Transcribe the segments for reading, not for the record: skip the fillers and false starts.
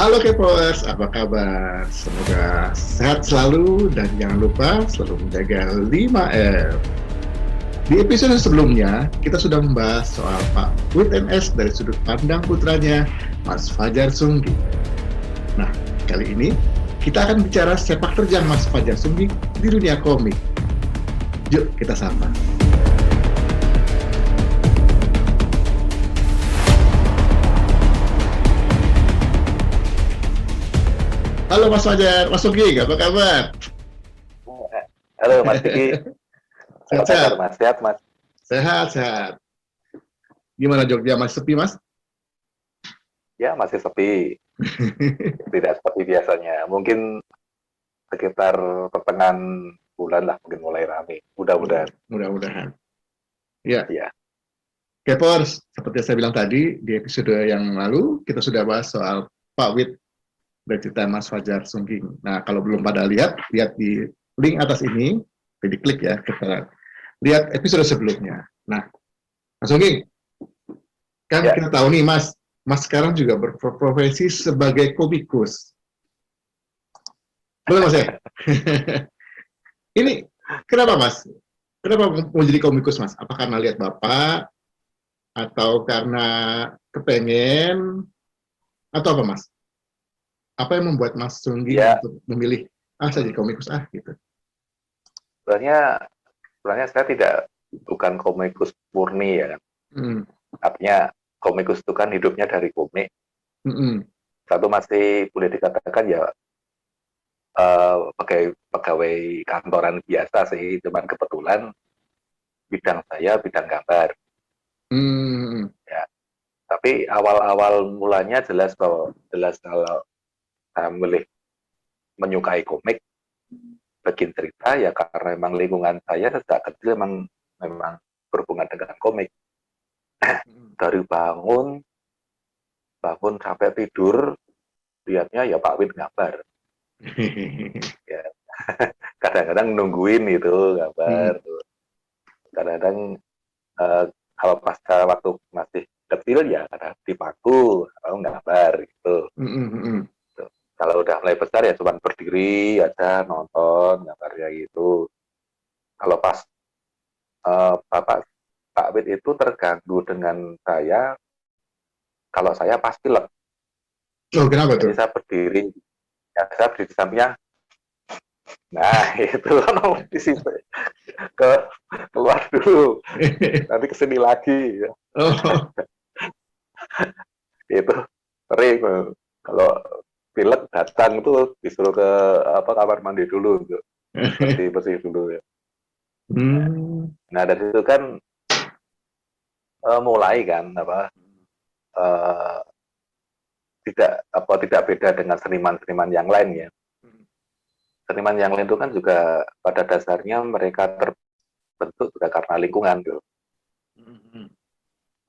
Halo Kepos, apa kabar? Semoga sehat selalu dan jangan lupa selalu menjaga 5M. Di episode sebelumnya, kita sudah membahas soal Pak Wid MS dari sudut pandang putranya, Mas Fajar Sunggi. Nah, kali ini kita akan bicara sepak terjang Mas Fajar Sunggi di dunia komik. Yuk kita sapa. Halo Mas Fajar, Mas Sunggi, apa kabar? Halo Mas Diki, apa kabar Sehat-sehat? Mas? Sehat Mas? Sehat-sehat. Gimana Jogja, masih sepi Mas? Ya masih sepi, tidak seperti biasanya. Mungkin sekitar pertengahan bulan lah mungkin mulai rame. Mudah-mudahan. Mudah-mudahan. Ya, Ya, Kepors, seperti saya bilang tadi, di episode yang lalu, kita sudah bahas soal Pak Wid dan cerita Mas Fajar Sungking. Nah, kalau belum pada lihat di link atas ini, klik ya, kita lihat episode sebelumnya. Nah, Mas Sungking, kan ya. kita tahu nih Mas sekarang juga berprofesi sebagai komikus. Boleh Mas ya? Ini kenapa Mas? Kenapa mau jadi komikus Mas? Apa karena lihat Bapak atau karena kepengen atau apa Mas? Apa yang membuat Mas Sunggi Ya, untuk memilih saya jadi komikus gitu? sebenarnya sebenarnya saya bukan komikus murni ya. Hmm. Artinya komikus itu kan hidupnya dari komik. Hmm. Satu masih boleh dikatakan ya pegawai kantoran biasa sih. Cuman kebetulan bidang saya bidang gambar. Hmm. Ya, tapi awal-awal mulanya jelas kalau saya memilih menyukai komik, bikin cerita ya karena memang lingkungan saya sejak kecil memang berhubungan dengan komik. Dari bangun sampai tidur lihatnya ya Pak Wid gambar. Ya, kadang-kadang nungguin itu gambar. Kadang-kadang eh, kalau pas waktu masih kecil ya kadang di paku atau gambar gitu. Kalau udah mulai besar ya cuma berdiri aja nonton gambarnya gitu. Kalau pas Bapak Pak Wid itu terganggu dengan saya kalau saya pas pilek. Oh, kenapa Jadi tuh? saya berdiri di sampingnya. Nah itu kan di situ ke keluar dulu, nanti kesini lagi. Ya. Oh. Itu sering kalau pilek datang itu disuruh ke kamar mandi dulu untuk bersih dulu ya. Nah dari itu kan mulai kan uh, tidak beda dengan seniman-seniman yang lain ya. Seniman yang lain itu kan juga pada dasarnya mereka terbentuk juga karena lingkungan gitu.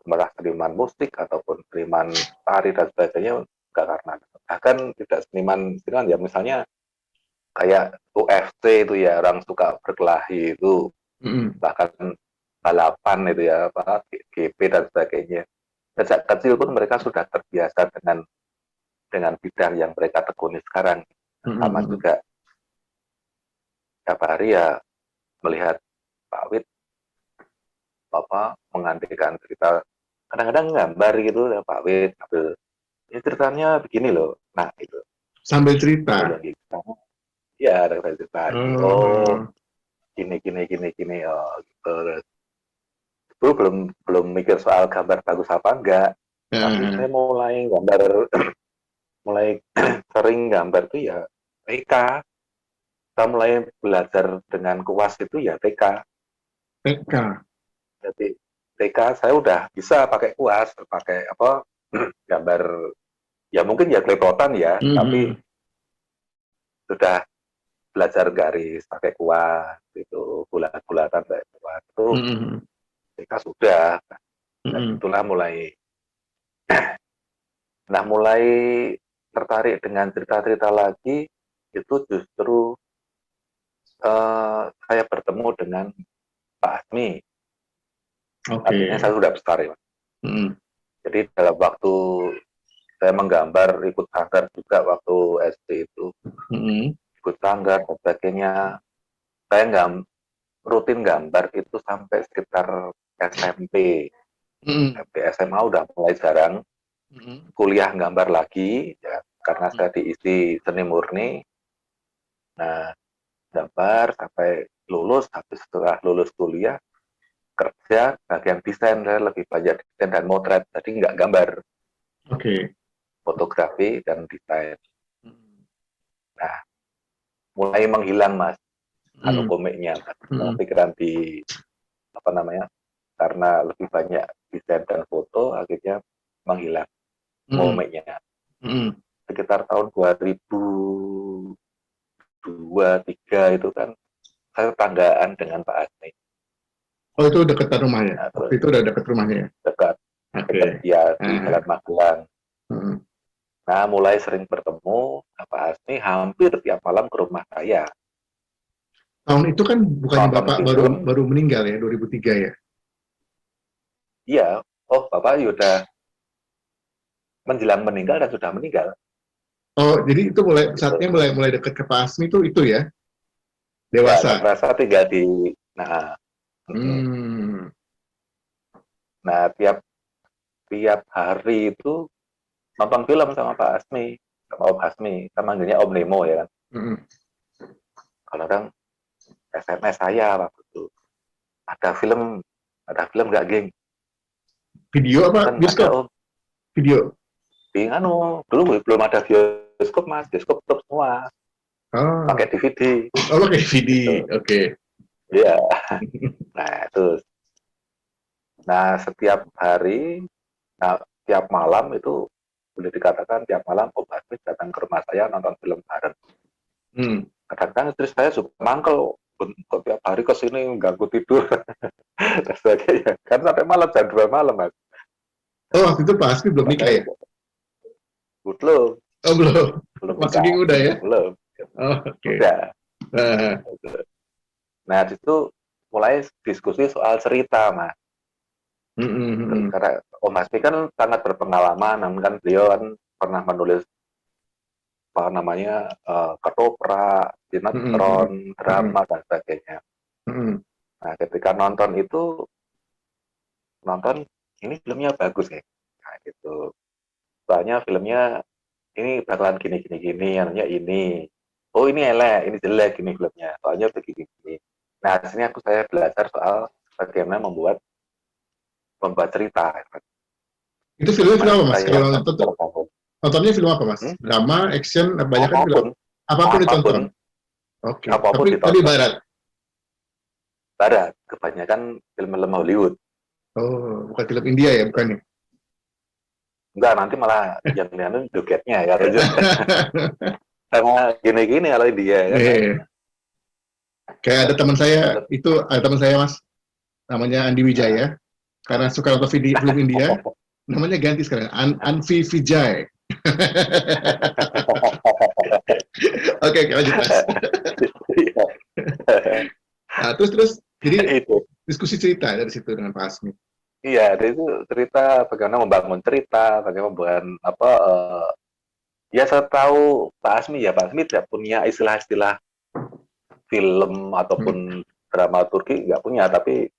Entah seniman musik ataupun seniman tari dan sebagainya juga karena bahkan tidak seniman ya misalnya kayak UFC itu ya orang suka berkelahi itu bahkan balapan itu ya GP dan sebagainya sejak kecil pun mereka sudah terbiasa dengan bidang yang mereka tekuni sekarang. Sama juga setiap hari ya melihat Pak Wid menggantikan cerita kadang-kadang gambar gitu ya Pak Wid ambil ini ceritanya begini loh. Nah itu Sambil cerita. Ya ada cerita. Oh gini oh gitu. Itu belum mikir soal gambar bagus apa enggak. Tapi saya mulai gambar mulai sering gambar tuh ya TK. Saya mulai belajar dengan kuas itu ya TK. TK. Jadi TK saya udah bisa pakai kuas, pakai gambar ya mungkin ya kelepotan ya, tapi sudah belajar garis pakai kuas itu bulat-bulatan pakai kuas itu TK sudah. Dan itulah mulai tertarik dengan cerita-cerita lagi itu justru saya bertemu dengan Pak Asmi. Okay. Artinya saya sudah besar ya. Jadi dalam waktu saya menggambar, ikut sanggar juga waktu SD itu, Mm-mm. ikut sanggar dan sebagainya. Saya nggak rutin gambar itu sampai sekitar SMP. Mm-mm. SMP SMA udah mulai jarang. Mm-mm. Kuliah gambar lagi, ya, karena Mm-mm. saya diisi seni murni. Nah, gambar sampai lulus, habis setelah lulus kuliah, kerja bagian desain, saya lebih banyak desain dan motret, jadi nggak gambar, Oke. fotografi dan desain. Mm-mm. Nah, mulai menghilang mas, Mm-mm. komiknya, mas. Mm-mm. Pikiran di apa namanya, karena lebih banyak desain dan foto, akhirnya menghilang Mm-mm. komiknya. Mm-mm. Sekitar tahun 2002-2003 itu kan saya tanggaan dengan Pak Asmi. Oh, itu dekat rumahnya. Nah, Waktu terus itu udah dekat rumahnya ya. dekat Oke. dekat ya di Ah. Jalan Magelang. Mm-mm. Nah, mulai sering bertemu, Pak Asmi hampir tiap malam ke rumah saya. Tahun itu kan bukannya Nonton Bapak baru film, baru meninggal ya, 2003 ya? iya, oh Bapak sudah menjelang meninggal dan sudah meninggal. Oh, jadi itu mulai saatnya Gitu. mulai mulai dekat ke Pak Asmi itu ya, Ya, dewasa. karena saya tinggal di, nah, Hmm. nah tiap tiap hari itu nonton film sama Pak Asmi, sama Om Asmi, sama manggilnya Om Nemo ya kan. Mm-mm. Kalau orang SMS saya waktu itu, ada film, ada film nggak geng? Video apa Kan ada bioskop? Om. Video. Di anu, dulu belum ada bioskop mas, bioskop tutup semua, Oh, pakai DVD oh pakai DVD. gitu. Oke. Iya, nah itu. Nah setiap hari, nah tiap malam itu boleh dikatakan tiap malam Om Asmi datang ke rumah saya nonton film bareng. Hmm. Kadang-kadang istri saya suka mangkel, kok tiap hari ke sini ganggu tidur dan sebagainya. Kan sampai malam jam 2 malam mas. Oh, waktu itu Pak Asmi belum Pas nikah saya ya? belum, Oh, belum. belum Masuknya nikah, udah ya? belum, Oh, oke. udah. Ah. Nah di situ mulai diskusi soal cerita mas. Mm-mm, mm-mm, Karena Om Hasmi kan sangat berpengalaman, namun kan beliau kan pernah menulis apa namanya ketoprak, mm-mm, sinetron, mm-mm, drama dan sebagainya. mm-mm, Nah ketika nonton itu nonton ini filmnya bagus ya, nah, gitu. Soalnya filmnya ini bakalan gini gini gini, anunya ini. Oh ini elek, ini jelek ini filmnya. Soalnya begini gini. Nah sini saya belajar soal bagaimana membuat cerita, Itu filmnya film gimana apa cerita Mas? yang Kalau nonton tuh terbangun. nontonnya film apa Mas? Hmm? Drama, action, banyak kan film. Apapun, Apapun apapun, ditonton. Oke. apapun Tapi ditonton. barat. Barat, kebanyakan film-film Hollywood. Oh, bukan film India ya, bukan ya? Enggak, nanti malah yang jogetnya ya. Sama gini-gini kalau dia kan. Nih, kayak ada teman saya itu ada teman saya Mas, namanya Andi Nah. Wijaya. Karena suka nonton film India, namanya ganti sekarang, Anvi Vijay. Oke, lanjut Mas. Nah, terus jadi Itu. diskusi cerita dari situ dengan Pak Asmi. Iya, itu cerita bagaimana membangun cerita, bagaimana membangun apa ya saya tahu Pak Asmi ya, Pak Asmi tidak punya istilah-istilah film Hmm. ataupun dramaturgi nggak punya, tapi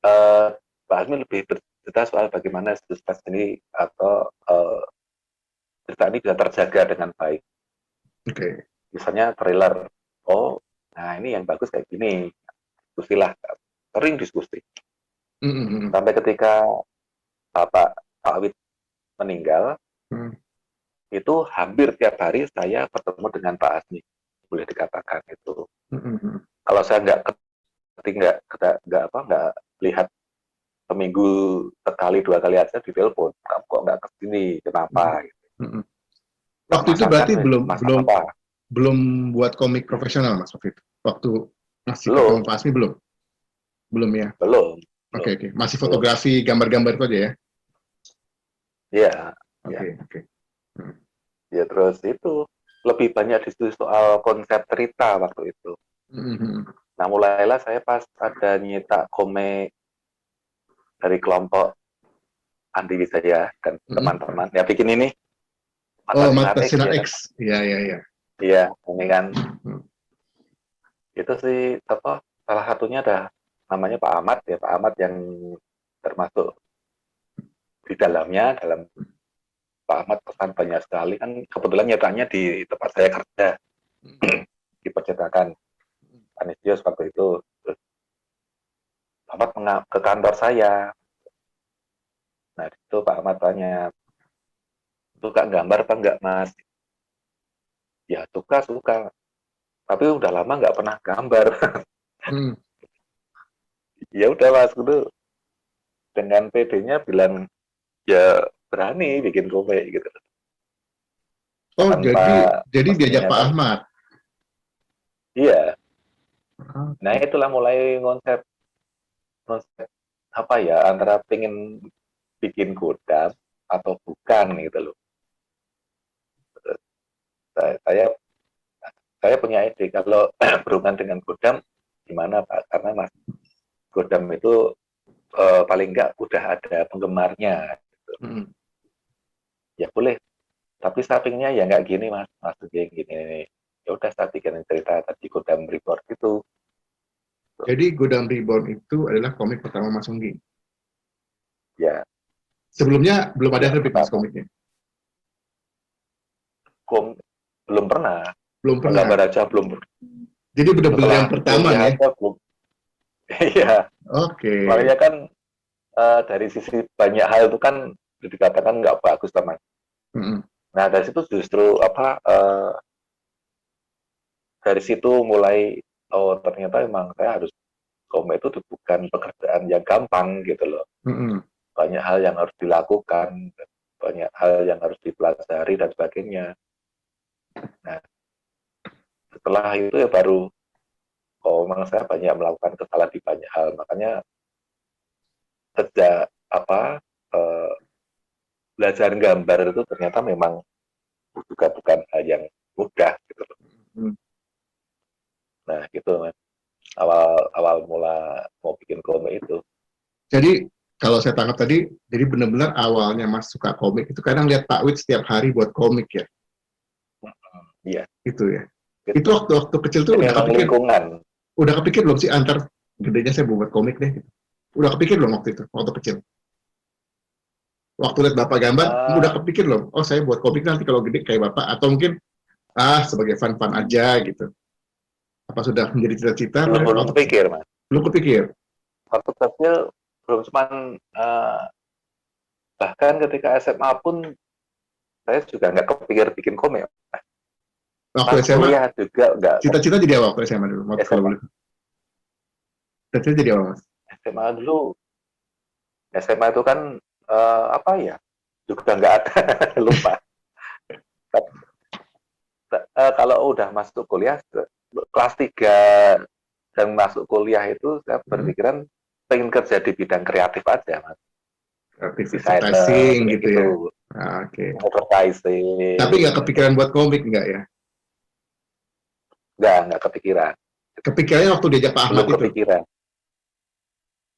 eh, Pak Asmi lebih bercerita soal bagaimana suspense ini atau cerita ini bisa terjaga dengan baik. Oke. Misalnya trailer, oh, nah ini yang bagus kayak gini, diskusilah, sering diskusi. Mm-mm. Sampai ketika Pak Wid meninggal, Mm. itu hampir tiap hari saya bertemu dengan Pak Asmi, boleh dikatakan itu. Mm-mm. Kalau saya nggak lihat seminggu sekali dua kali aja di telepon, kamu kok nggak kesini, Mm-mm. kenapa? Mm-mm. Nah, Waktu itu masakan, berarti belum masak belum apa? belum buat komik Hmm? profesional Mas waktu itu. Waktu masih ketemu Belum, Pak Asmi belum? Belum ya. belum, Oke, belum, oke. Masih belum. fotografi, gambar-gambar itu aja ya. Ya, ya, Oke, oke. Mm. ya terus itu lebih banyak diskusi soal konsep cerita waktu itu. Mm-mm. Nah, mulailah saya pas ada nyetak komik dari kelompok Andi Wijaya dan Mm-mm. teman-teman ya bikin ini Oh, Mata Mata Sinar X Sinar ya kan. X. Iya, iya, iya. Iya, ini kan Hmm. itu sih apa salah satunya ada namanya Pak Ahmad ya, Pak Ahmad yang termasuk di dalam Pak Ahmad pesan banyak sekali kan, kebetulan nyatanya di tempat saya kerja di percetakan Anisius waktu itu. Terus Ahmad ke kantor saya. Nah itu Pak Ahmad tanya, suka gambar apa enggak Mas? Ya suka, tapi udah lama nggak pernah gambar. Hmm. Ya udah Mas, gitu dengan PD-nya bilang ya berani bikin komik gitu Oh, tanpa jadi diajak mestinya Pak kan. Ahmad. Iya, nah Oke. itulah mulai konsep konsep apa ya, antara pengen bikin godam atau bukan gitu loh. Saya saya punya ide kalau berhubungan dengan godam gimana Pak, karena Mas godam itu paling enggak udah ada penggemarnya gitu. Hmm. Ya boleh, tapi sampingnya ya nggak gini Mas, maksudnya gini. Ya udah saya bikin cerita tadi godam report itu. Jadi Gundam Reborn itu adalah komik pertama Mas Unggi. Ya, Sebelumnya belum ada yang terbit Mas pertama komiknya. kom belum pernah Belum menggambar pernah. aja belum. Jadi benar-benar Setelah yang pertama kuliah ya. aja belum. Iya, Oke. makanya kan dari sisi banyak hal itu kan dikatakan nggak bagus teman. Mm-mm. Nah dari situ justru apa dari situ mulai, oh ternyata emang saya harus, komik itu bukan pekerjaan yang gampang gitu loh. Mm-mm. Banyak hal yang harus dilakukan, banyak hal yang harus dipelajari dan sebagainya. Nah setelah itu ya baru, oh memang saya banyak melakukan kesalahan di banyak hal. Makanya sejak apa belajar gambar itu ternyata memang juga bukan hal yang mudah gitu loh. Mm. Nah gitu Mas, awal awal mula mau bikin komik itu. Jadi kalau saya tangkap tadi, jadi benar-benar awalnya Mas suka komik itu kadang lihat Pak Wid setiap hari buat komik ya. Iya Itu ya. Itu gitu. waktu kecil tuh Jadi memang lingkungan. udah kepikir belum sih antar gedenya saya buat komik deh. Gitu. Udah kepikir belum waktu itu, waktu kecil? Waktu lihat Bapak gambar, udah uh, kepikir loh, oh saya buat komik nanti kalau gede kayak Bapak, atau mungkin sebagai fun-fun aja gitu. Apa sudah menjadi cita-cita belum belum waktu kecil? pikir Mas, Belum kepikir. waktu kecil belum, cuman bahkan ketika SMA pun saya juga nggak kepikir bikin komik. Waktu Pas SMA, kuliah juga nggak. cita-cita jadi apa waktu SMA dulu? Waktu kalau SMA boleh. Cita-cita jadi apa Mas? SMA dulu, SMA itu kan apa ya, juga nggak ada. Lupa. Kalau udah masuk kuliah kelas 3 dan masuk kuliah itu saya Hmm, berpikiran pengen kerja di bidang kreatif aja Mas, desainer advertising kayak gitu ya. gitu, Oke. Tapi advertising nggak gitu. kepikiran buat komik nggak ya? Nggak kepikiran, Kepikirannya waktu diajak Pak Ahmad belum itu. kepikiran.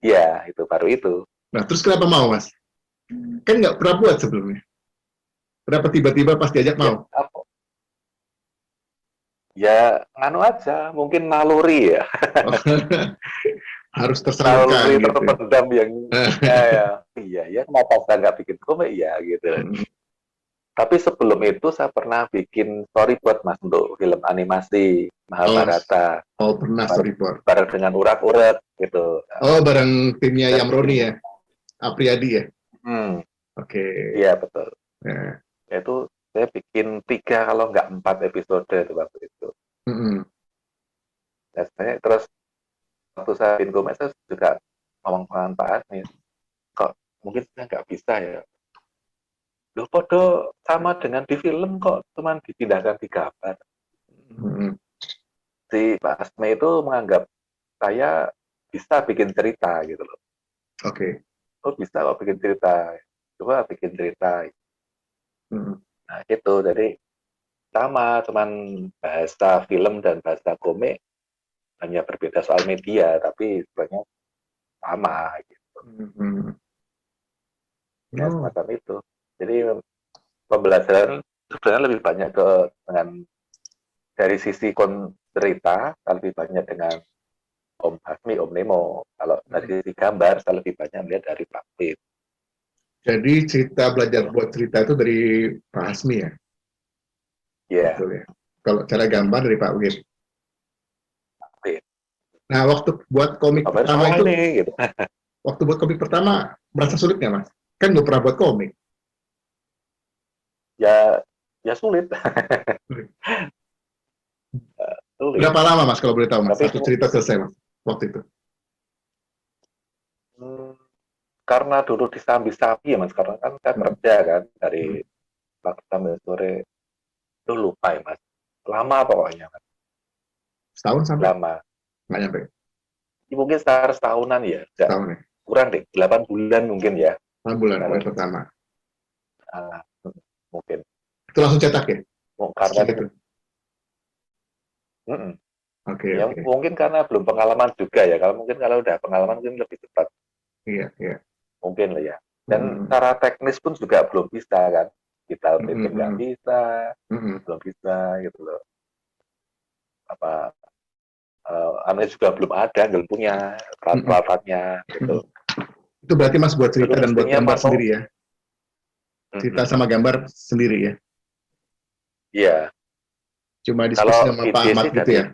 Ya itu baru itu. Nah, terus kenapa mau Mas? Kan nggak pernah buat sebelumnya. Kenapa tiba-tiba pas diajak Ya mau? apa, ya nganu aja, mungkin naluri ya. Harus tersalurkan Naluri gitu. terpendam yang ya, iya ya, kenapa saya nggak bikin komik ya gitu. Tapi sebelum itu saya pernah bikin storyboard Mas untuk film animasi Oh, Mahabharata oh pernah storyboard. bareng dengan urat-urat gitu. Oh, bareng timnya Saya Yamroni bikin, ya, Apriyadi ya. hmm, Oke. iya betul. Nah, Yaitu saya bikin 3 kalau nggak 4 episode itu waktu itu. mm-mm. Nah, saya terus waktu saya bikin komik saya juga ngomong dengan Pak Anies, kok mungkin saya nggak bisa ya. Loh, podo sama dengan di film kok, cuman dipindahkan di gambar. Mm-mm. Si Pak Asme itu menganggap saya bisa bikin cerita gitu loh. Oke. Oh bisa kok bikin cerita, coba bikin cerita. Mm-mm. Nah itu, jadi sama, cuman bahasa film dan bahasa komik hanya berbeda soal media, tapi sebenarnya sama gitu. Mm-mm. ya Oh, semacam itu. Jadi pembelajaran sebenarnya lebih banyak dengan dari sisi cerita, lebih banyak dengan Om Hasmi, Om Nemo. Kalau dari sisi gambar, saya lebih banyak melihat dari Pak Pit. jadi cerita belajar Gitu. buat cerita itu dari Pak Hasmi ya? Iya, Betul ya. Kalau cara gambar dari Pak Wid. Pak Pit. Nah, waktu buat komik Apa pertama salah itu, ini? Gitu. waktu buat komik pertama, merasa sulit nggak, Mas? Kan nggak pernah buat komik. Ya, ya sulit, sulit. Berapa lama, Mas, kalau boleh tahu, Mas? Tapi Satu cerita selesai, Mas, waktu itu. hmm, karena dulu di Sambi-Sapi ya Mas, karena kan saya Hmm. kerja kan dari Hmm. pagi sampai sore, itu lupa ya Mas. Lama pokoknya, Mas. Setahun sampai? Lama. Nggak nyampe. Mungkin sekitar setahunan ya, enggak, Setahun ya. kurang deh, 8 bulan mungkin ya. 6 bulan, Kalau, komik pertama. ah, mungkin. Itu langsung cetak ya? Karena Setelah itu? mm-mm. Oke, Ya oke. mungkin karena belum pengalaman juga ya. Kalau mungkin kalau udah pengalaman mungkin lebih cepat, Iya, iya. mungkin lah ya. Dan Hmm. cara teknis pun juga belum bisa kan. Kita Hmm. printing nggak Hmm. bisa, Hmm. belum bisa gitu loh. Apa Anda juga belum ada, belum punya Hmm. peralatannya Hmm. gitu. Itu berarti Mas buat Dulu cerita dan buat mestinya gambar sendiri ya? Cerita sama gambar sendiri ya? iya. Cuma diskusi Kalau sama Pak ide Ahmad sih gitu dari ya?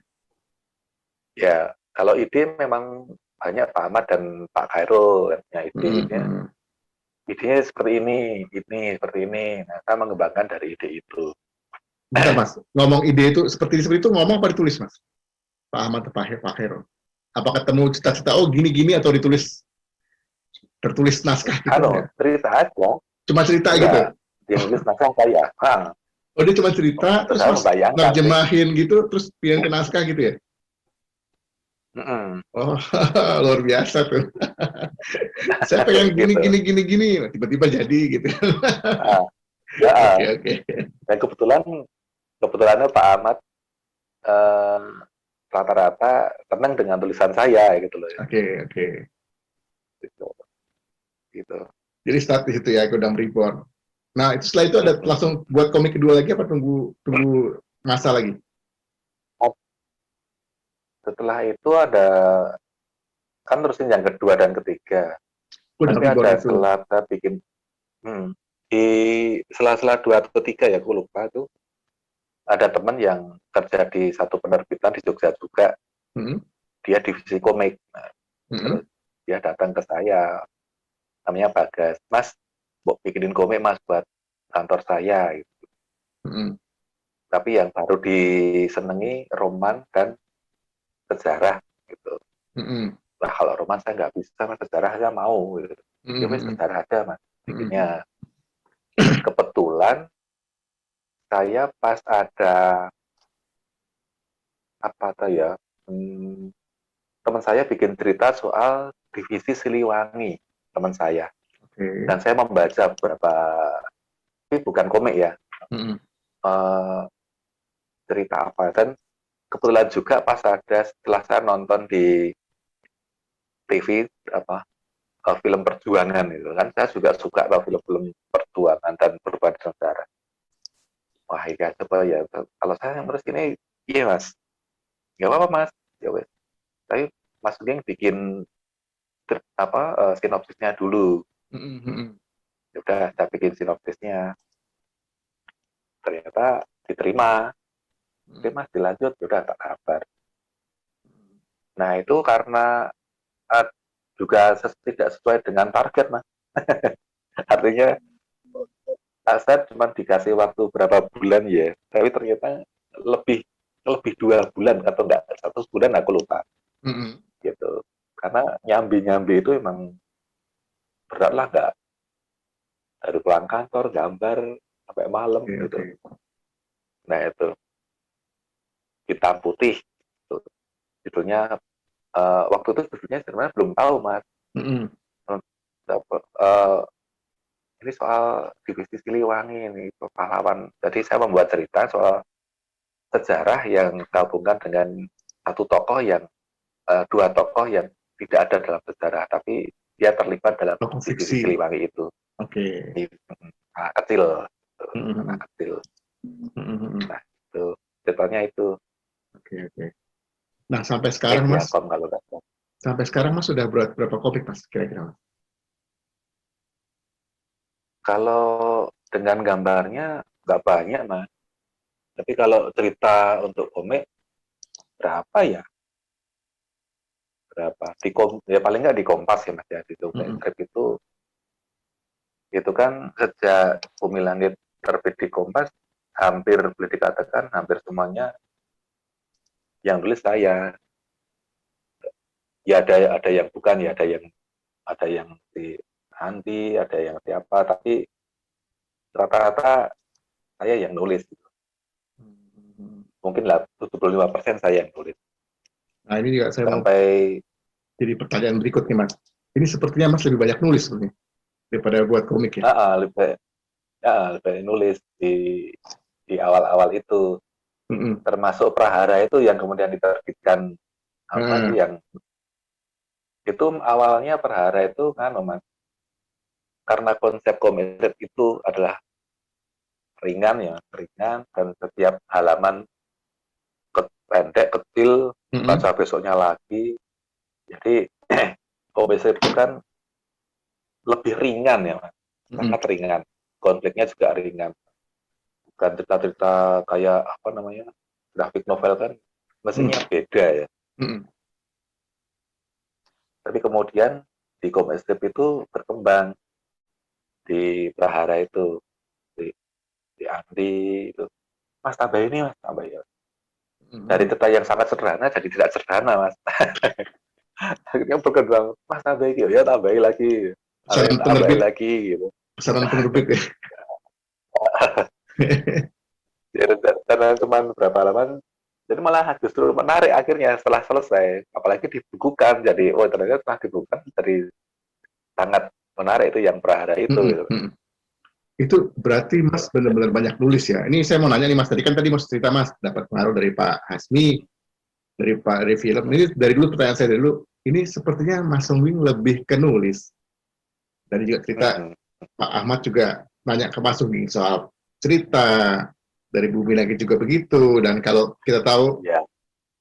ya kalau ide memang banyak Pak Ahmad dan Pak Khairul yang Hmm. idenya Hmm. idenya seperti ini seperti ini. Nah, saya mengembangkan dari ide itu. Bentar Mas, ngomong ide itu seperti itu ngomong apa ditulis Mas? Pak Ahmad atau Pak Heron? Apa ketemu cita-cita, oh gini-gini atau ditulis, tertulis naskah gitu Ano, enggak? cerita aja, Cuma cerita gitu? enggak yang nulis naskah saya. Oh dia cuma cerita, terus Saya Mas membayangkan sih. nerjemahin gitu, terus biar ke naskah gitu ya? Mm-mm. Oh, luar biasa tuh. Saya pengen gini, Gitu. gini, gini, gini, tiba-tiba jadi gitu. Nah, ya, Oke, oke. dan kebetulannya Pak Ahmad eh, rata-rata tenang dengan tulisan saya gitu loh ya. Oke, oke. Gitu. Gitu. Jadi start di situ ya, Godam Reborn. Nah, itu setelah itu ada Mm-mm. langsung buat komik kedua lagi apa tunggu tunggu masa lagi? Oh, setelah itu ada kan terusin yang kedua dan ketiga. Godam Tapi Reborn ada itu. setelah saya bikin di sela-sela dua atau tiga ya aku lupa tuh ada teman yang kerja di satu penerbitan di Jogja juga, Hmm. dia divisi komik. Nah, Hmm. terus dia datang ke saya, namanya Bagas, Mas mau bikinin komik Mas buat kantor saya gitu. Hmm. Tapi yang baru disenangi roman dan sejarah gitu. Hmm. Nah kalau roman saya nggak bisa, Mas sejarah saya mau gitu. Ya wes Hmm. sejarah aja Mas Hmm. bikinnya. Dan kebetulan saya pas ada apa tuh ya, teman saya bikin cerita soal divisi Siliwangi, teman saya. Oke. Dan saya membaca beberapa, tapi bukan komik ya, Hmm. eh, cerita apa. Dan kebetulan juga pas ada setelah saya nonton di TV apa film perjuangan itu kan, saya juga suka film-film perjuangan dan perubahan sejarah. Wah iya coba ya, kalau saya yang terus ini, iya Mas, nggak apa-apa Mas, ya wes. Tapi Mas Geng bikin apa sinopsisnya dulu. Hmm. Ya udah saya bikin sinopsisnya, ternyata diterima. Oke Mas dilanjut, ya udah tak kabar. Nah itu karena uh, juga tidak sesuai dengan target Mas. Artinya saya cuma dikasih waktu berapa bulan ya, tapi ternyata lebih lebih 2 bulan atau enggak 1 bulan aku lupa Hmm. gitu. Karena nyambi itu emang berat lah, nggak dari pulang kantor gambar sampai malam Oke, gitu. oke. Nah itu hitam putih itu judulnya. Waktu itu judulnya sebenarnya belum tahu Mas. Hmm. Uh, ini soal divisi Siliwangi ini pahlawan. Jadi saya membuat cerita soal sejarah yang gabungan dengan satu tokoh yang dua tokoh yang tidak ada dalam sejarah, tapi dia terlibat dalam Tokoh divisi fiksi. Siliwangi itu. Oke. Anak kecil, anak Mm-mm. kecil. Mm-mm. Nah, itu ceritanya itu Oke, oke. Nah, sampai sekarang Mas, Mediacom kalau nggak salah. Mas sudah berapa komik Mas kira-kira Mas? Kalau dengan gambarnya nggak banyak, Mas. Tapi kalau cerita untuk komik, berapa ya? Berapa? Ya paling nggak di Kompas ya, Mas. Ya. Di Tunggal Mm-mm. Strip itu kan sejak Bumi Langit terbit di Kompas, hampir boleh dikatakan hampir semuanya yang tulis saya. Ya ada yang bukan, ya ada yang di Andi, ada yang siapa, tapi rata-rata saya yang nulis. Mm-mm. Mungkin lah 75% saya yang nulis. Nah, ini juga saya mau Sampai jadi pertanyaan berikutnya Mas. Ini sepertinya Mas lebih banyak nulis sebenarnya daripada buat komik ya. lebih lebih nulis di awal-awal itu, Mm-mm. termasuk Prahara itu yang kemudian diterbitkan apa itu Nah, yang itu awalnya Prahara itu kan Mas, karena konsep komik itu adalah ringan ya, ringan dan setiap halaman pendek kecil, mm-mm. baca besoknya lagi. Jadi komik itu kan lebih ringan ya Mas, Mm-mm. sangat ringan. Konfliknya juga ringan. Bukan cerita-cerita kayak apa namanya grafik novel kan Mm-mm. mestinya beda ya. Mm-mm. Tapi kemudian di comic strip itu berkembang di Prahara itu, di Andi itu. Mas tambah ini, Mas tambah ya. Dari Mm-mm. cerita yang sangat sederhana jadi tidak sederhana, Mas. Akhirnya berkembang, Mas tambah ini, ya tambahin lagi, Pesanan tambahin penerbit, lagi gitu. pesanan penerbit ya. Karena cuma beberapa halaman, jadi malah justru menarik akhirnya setelah selesai. Apalagi dibukukan, jadi oh ternyata setelah dibukukan jadi sangat menarik itu yang Prahara itu. Mm-mm. Gitu. Mm-mm. Itu berarti Mas benar-benar banyak nulis ya. Ini saya mau nanya nih Mas, tadi Mas cerita Mas dapat pengaruh dari Pak Hasmi, dari film. Ini dari dulu pertanyaan saya dari dulu. Ini sepertinya Mas Sungging lebih ke nulis. Dan juga cerita Pak Ahmad juga nanya ke Mas Sungging soal cerita dari Bumi Langit juga begitu. Dan kalau kita tahu Ya,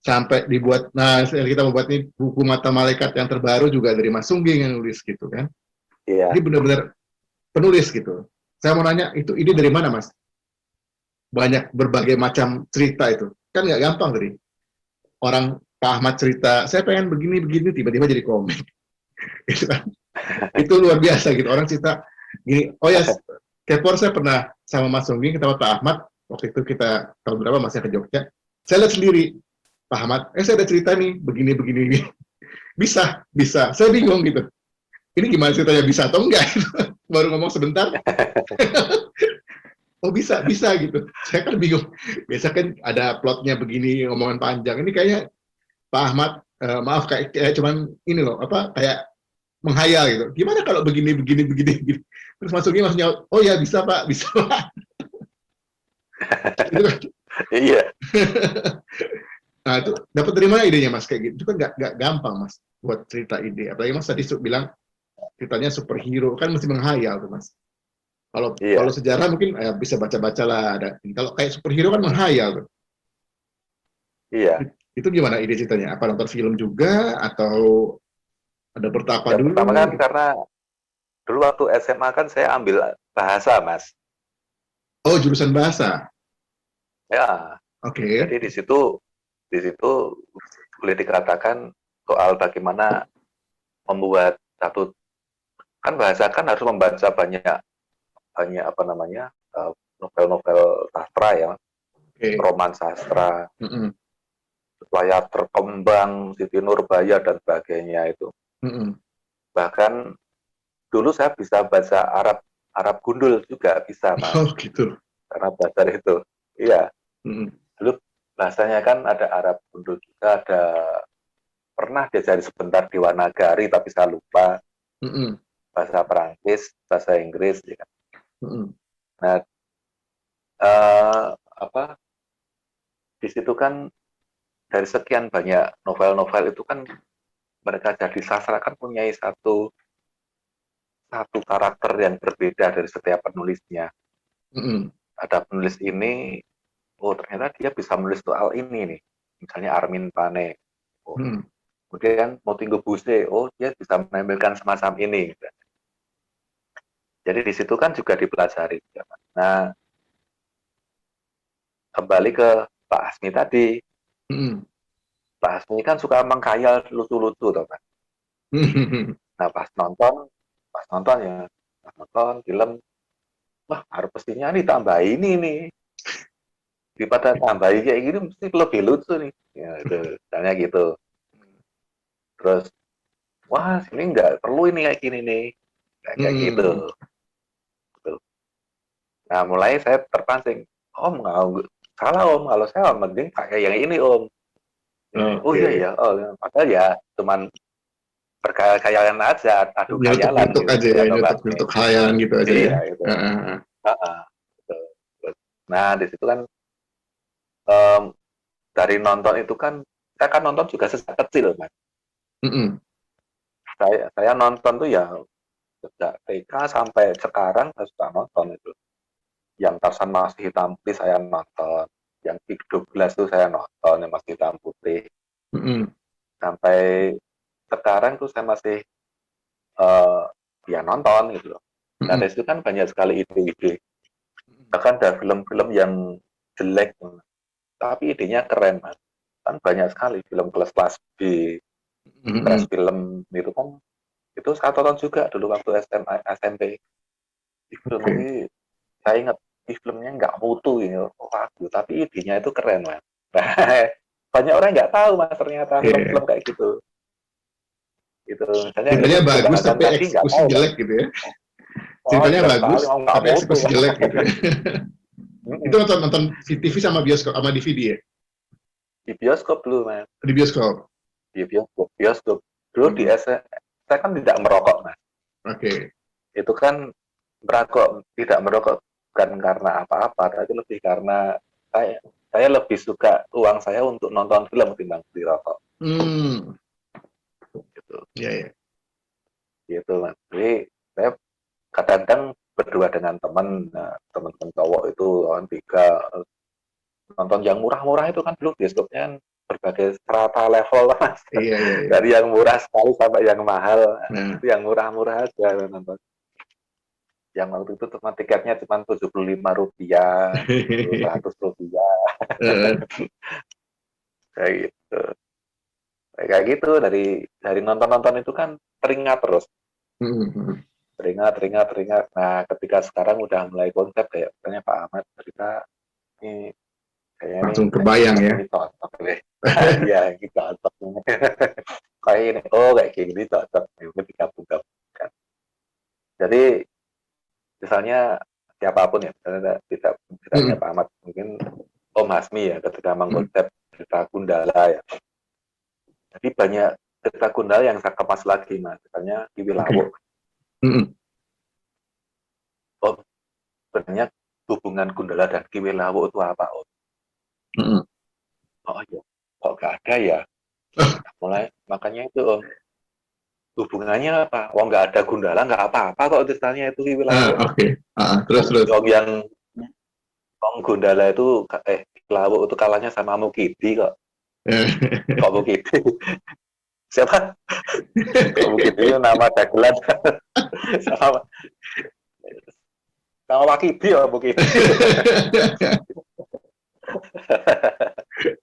sampai dibuat, nah kita membuat ini buku Mata Malaikat yang terbaru juga dari Mas Sungging yang nulis gitu kan. Ini iya. benar-benar penulis gitu. Saya mau nanya, itu ide dari mana Mas? Banyak berbagai macam cerita itu. Kan nggak gampang tadi. Orang Pak Ahmad cerita, saya pengen begini-begini, tiba-tiba jadi komik. Gitu kan. Itu luar biasa gitu. Orang cerita gini, oh ya, Kepor saya pernah sama Mas Songgi, kita Pak Ahmad, waktu itu kita tahun berapa masih ke Jogja. Saya lihat sendiri, Pak Ahmad, saya ada cerita nih, begini-begini. Bisa, bisa. Saya bingung gitu. Ini gimana ceritanya, bisa atau enggak? Baru ngomong sebentar, oh bisa, bisa gitu. Saya kan bingung. Biasa kan ada plotnya begini, omongan panjang. Ini kayaknya Pak Ahmad, maaf kayak cuman ini loh, apa kayak menghayal gitu. Gimana kalau begini, begini, begini, begini. Terus masuknya maksudnya, oh ya bisa Pak, bisa Pak. Itu kan. Iya, Nah itu dapat dari mana idenya Mas kayak gitu? Itu kan nggak gampang Mas buat cerita ide. Apalagi Mas tadi bilang ceritanya superhero kan mesti menghayal tuh Mas. Kalau iya. sejarah mungkin bisa baca-baca lah. Ada. Kalau kayak superhero kan menghayal tuh. Iya. Itu gimana ide ceritanya? Apa nonton film juga atau ada bertapa Yang pertama kan dulu? karena dulu waktu SMA kan saya ambil bahasa, Mas. Oh jurusan bahasa. Ya, Oke. jadi di situ boleh dikatakan soal bagaimana membuat satu, kan bahasa kan harus membaca banyak banyak apa namanya novel-novel sastra ya, Oke. roman sastra Mm-mm. supaya terkembang Siti Nurbaya dan sebagainya itu. Mm-mm. Bahkan dulu saya bisa bahasa Arab Arab gundul juga bisa, Mas, Oh gitu. karena belajar itu. Iya, Mm-mm. dulu bahasanya kan ada Arab gundul juga, ada pernah diajari sebentar di Wanagari tapi saya lupa, Mm-mm. bahasa Perancis, bahasa Inggris ya kan. Mm-mm. Nah, apa di situ kan dari sekian banyak novel-novel itu kan mereka jadi sastra kan punya satu satu karakter yang berbeda dari setiap penulisnya. Mm-mm. Ada penulis ini, oh ternyata dia bisa menulis soal ini nih, misalnya Armin Pane. Oh, Mm-mm. kemudian Motingo Buse, oh dia bisa menampilkan semacam ini. Jadi di situ kan juga dipelajari. Nah, kembali ke Pak Asmi tadi. Mm-mm. Pak Asmi kan suka mengkhayal lucu-lucu, toh, Pak. Mm-mm. Nah, pas nonton ya, pas nonton film, wah harus pastinya nih tambah ini nih. Daripada tambahin kayak gini mesti lebih lucu nih. Ya, itu, misalnya gitu. Terus, wah ini nggak perlu ini kayak gini nih. Kayak gitu. Mm-mm. Gitu. Nah, mulai saya terpancing. Om, nggak salah om. Kalau saya mending pakai yang ini om. Oh iya Oke. ya. Oh, ya. Padahal ya cuman berkhayalan aja, adu khayalan Nyelutuk-nyelutuk gitu. aja ya, Ya, Mbak. nyelutuk-nyelutuk khayalan gitu aja ya. Iya, itu. Heeh. Gitu. Nah, di situ kan em, dari nonton itu kan, saya kan nonton juga sejak kecil, Mas. Mm-mm. Saya nonton tuh ya sejak TK sampai sekarang saya sudah nonton itu. Yang Tarzan masih hitam putih saya nonton, yang Big 12 itu saya nonton yang masih hitam putih, Mm-mm. sampai sekarang tuh saya masih uh, ya nonton gitu loh. Nah Mm-mm. dari situ kan banyak sekali ide-ide, bahkan ada film-film yang jelek tapi idenya keren mas, kan banyak sekali film kelas-kelas B, kelas Mm-mm. film itu kan, itu saya tonton juga dulu waktu SMA SMP. Di film Oke. ini saya ingat di filmnya nggak mutu ini, waduh, tapi idenya itu keren mas. Nah, banyak orang nggak tahu mas ternyata Iya. film-film kayak gitu. Itu misalnya gitu, Ceritanya Juragan bagus tapi tadi nggak eksekusi tahu kan. jelek gitu ya. Oh Ceritanya jelek sekali, bagus mau nggak tapi mutu. eksekusi jelek gitu ya. Itu Mm-mm. nonton nonton TV sama bioskop sama DVD ya? Di bioskop dulu mas, Di bioskop. di bioskop dulu di Hmm. saya kan tidak merokok mas. Oke. Itu kan merokok, tidak merokok bukan karena apa-apa, tapi lebih karena saya saya lebih suka uang saya untuk nonton film ketimbang beli rokok Hmm. gitu. Ya ya. Gitu mas. Jadi saya kadang-kadang berdua dengan teman, nah, teman-teman cowok itu lawan tiga, nonton yang murah-murah itu kan dulu bioskopnya kan berbagai strata level lah mas. Iya iya iya. Dari yang murah sekali sampai yang mahal. Nah. Itu yang murah-murah aja nonton. Yang waktu itu cuma tiketnya cuma Rp75, Rp100, kayak gitu. Kayak gitu, dari nonton-nonton itu kan teringat terus, Hmm. teringat. Nah, ketika sekarang udah mulai konsep kayak misalnya Pak Ahmad cerita, ini kayaknya ini Langsung kayak kebayang film ya. ini cocok deh. Iya, ini cocok. Kayak ini, oh kayak gini cocok. Ini digabung-gabungkan. Jadi, misalnya siapapun ya, misalnya tidak hanya Hmm. Pak Ahmad, mungkin Om Hasmi ya, ketika Hmm. mengkonsep cerita Gundala ya. Jadi banyak cerita Gundala yang saya kemas lagi, Mas. Misalnya Kiwi Oke. Lawo. Hmm. Oh, sebenarnya hubungan Gundala dan Kiwi Lawo itu apa, Om? Hmm. Oh iya, kok gak ada ya? Mulai, makanya itu, Om. Hubungannya apa? Oh, nggak ada Gundala, nggak apa-apa kok ceritanya itu Kiwi Lawo. Oke. Terus terus. Om yang Om Gundala itu, Lawo itu kalahnya sama Mukidi kok. Kok Mukidi? Siapa? Kok Mukidi itu nama dagelan sama sama Wakidi ya Mukidi.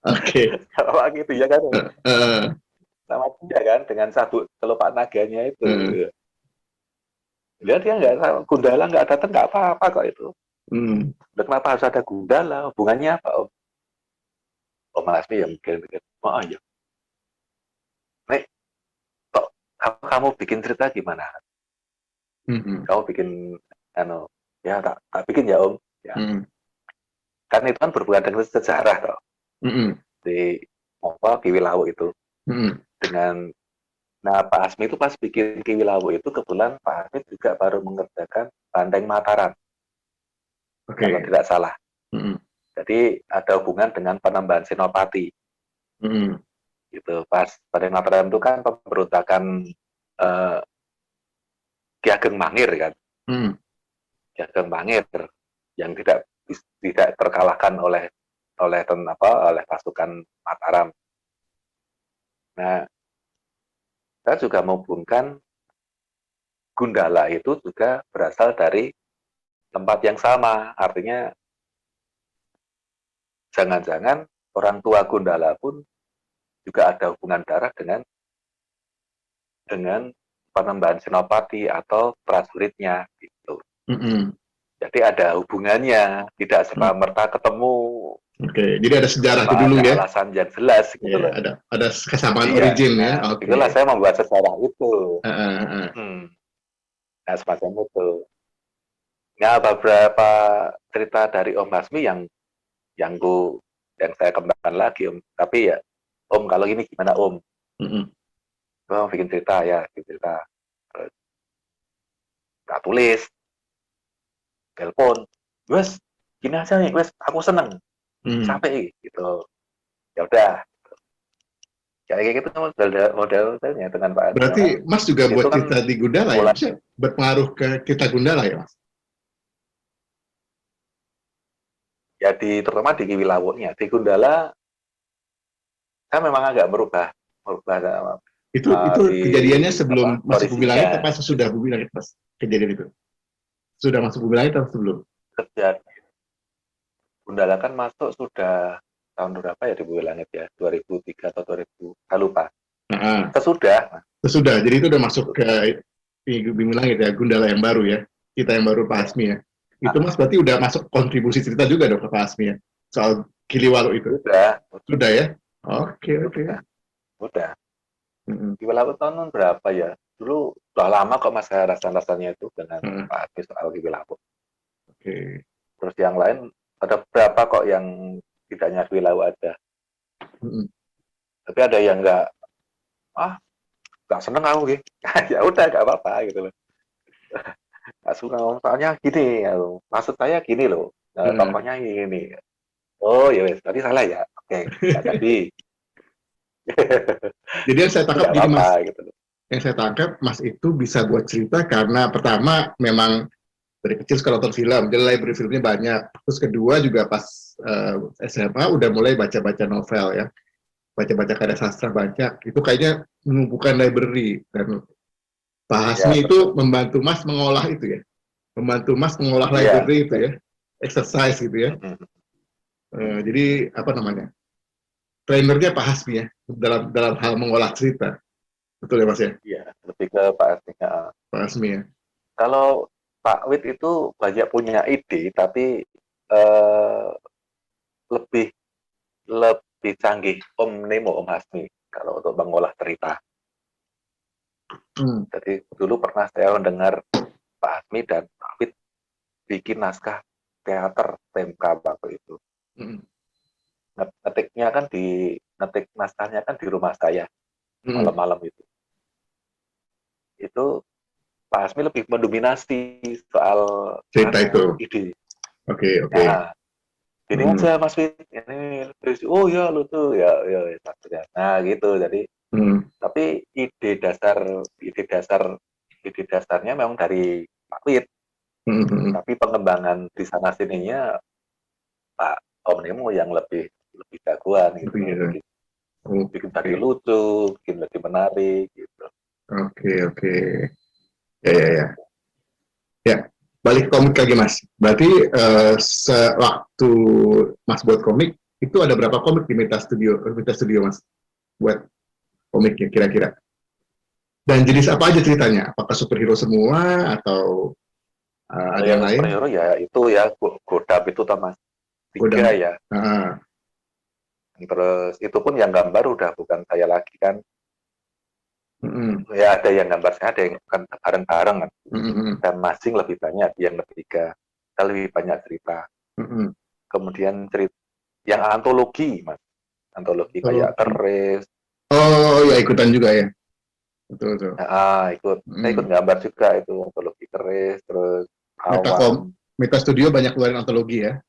Oke. Sama Wakidi ya kan. Eh, Sama dia kan dengan sabuk kelopak naganya itu. eh, Dia nggak, Gundala nggak datang nggak apa-apa kok itu. hmm. Kenapa harus ada Gundala? Hubungannya apa? Oh Mas ya mikir-mikir. Oh iya. Nek, kok kamu bikin cerita gimana? Hmm. Kamu bikin ano, ya tak bikin ya Om. Ya. Hmm. Kan itu kan berhubungan dengan sejarah toh. Hmm. Di apa Kiwi Lawu itu Hmm. dengan, nah Pak Asmi itu pas bikin Kiwi Lawu itu kebetulan Pak Asmi juga baru mengerjakan Banteng Mataram kalau Oke. tidak salah. Hmm. Jadi ada hubungan dengan penambahan Senopati Hmm. gitu. Pas Banteng Mataram itu kan pemberontakan eh, Ki Ageng Mangir kan, Ki Ageng Mangir yang tidak terkalahkan oleh oleh pasukan Mataram. Nah, saya juga menghubungkan Gundala itu juga berasal dari tempat yang sama, artinya jangan-jangan orang tua Gundala pun juga ada hubungan darah dengan Panembahan Senopati atau prajuritnya gitu. Jadi ada hubungannya, tidak serta-merta ketemu. Oke, jadi ada sejarah itu tanpa dulu ada ya. alasan yang jelas gitu Ya, loh. ada kesamaan Iya, origin ya. nah, Oke. itulah saya membuat sejarah itu. Uh. Nah, semacam itu. Nah, beberapa cerita dari Om Hasmi yang saya kembangkan lagi, Om. Tapi ya, Om, kalau ini gimana, Om? Oh, bikin cerita ya, bikin cerita. Terus, tak tulis, telepon, Wes, gini aja nih, Wes, aku seneng, sampai gitu. Ya udah, kayak gitu modelnya dengan Pak Adi. Berarti Mas juga buat kan cerita di Gundala ya? Maksudnya berpengaruh ke kita Gundala ya, Mas? Ya terutama di Kiwilawoknya. Di Gundala, saya memang agak merubah Itu di kejadiannya sebelum masuk Bumi Langit orisinnya. apa sesudah Bumi Langit, Mas? Kejadian itu sudah masuk Bumi Langit atau sebelum? Gundala kan masuk sudah tahun berapa ya di Bumi Langit ya? 2003 atau 2000, saya lupa. Sesudah, jadi itu udah masuk ke Bumi Langit ya, Gundala yang baru ya, kita yang baru Pak Hasmi ya. Itu Mas berarti udah masuk kontribusi cerita juga dong ke Pak Hasmi ya, soal Kiliwalu itu? Sudah ya? Oke. Udah. Kiwilawok tahun berapa ya? Dulu udah lama kok Mas saya rasanya itu dengan Pak Hasmi soal Kiwilawok. Oke. Terus yang lain ada berapa kok yang tidak nyari Kiwilawok ada. Tapi ada yang nggak seneng aku gitu. Ya udah nggak apa-apa gitu loh. Nggak suka, soalnya gini, maksud saya gini loh, tokohnya ini. Oh ya wes, tadi salah ya. Oke, nggak jadi. Jadi yang saya tangkap gini Mas, gitu. Yang saya tangkap Mas itu bisa buat cerita karena pertama memang dari kecil suka nonton film, jadi library filmnya banyak. Terus kedua juga pas SMA udah mulai baca-baca novel ya, baca-baca karya sastra banyak. Itu kayaknya menumpukan library dan Pak Hasmi itu membantu Mas mengolah itu ya, membantu Mas mengolah library itu ya, exercise gitu ya. Jadi apa namanya? Trainernya Pak Hasmi ya dalam hal mengolah cerita. Betul ya Mas ya? Iya, lebih ke Pak Hasmi. Pak Hasmi ya. Kalau Pak Wit itu banyak punya ide, tapi lebih canggih Om Nemo, Om Hasmi kalau untuk mengolah cerita. Jadi dulu pernah saya mendengar Pak Hasmi dan Pak Wit bikin naskah teater TMK waktu itu. Ngetik naskahnya kan di rumah saya malam-malam itu. Itu Pak Hasmi lebih mendominasi soal cerita itu. Ide. Oke. Nah, ini aja Mas Wit, ini oh ya lu tuh ya. Nah gitu, jadi tapi ide dasarnya memang dari Pak Wit. Tapi pengembangan di sana sininya Pak Om Nemo yang lebih jagoan gitu. Bikin tadi lucu, bikin lebih menarik gitu. Oke. Ya, balik komik lagi Mas. Berarti sewaktu Mas buat komik itu ada berapa komik di Meta Studio Mas buat komiknya kira-kira? Dan jenis apa aja ceritanya? Apakah superhero semua atau ada yang lain? Superhero ya itu ya Godam itu Mas. 3 ya. Terus itu pun yang gambar udah bukan saya lagi kan. Ya ada yang gambar saya, ada yang kan bareng-bareng kan. Dan masing lebih banyak, yang ketiga lebih banyak cerita. Kemudian cerita yang antologi Mas, antologi kayak Keris. Oh ya, ikutan juga ya. Betul. Saya ikut gambar juga itu antologi Keris, terus Awan. Meta Studio banyak keluarin antologi ya.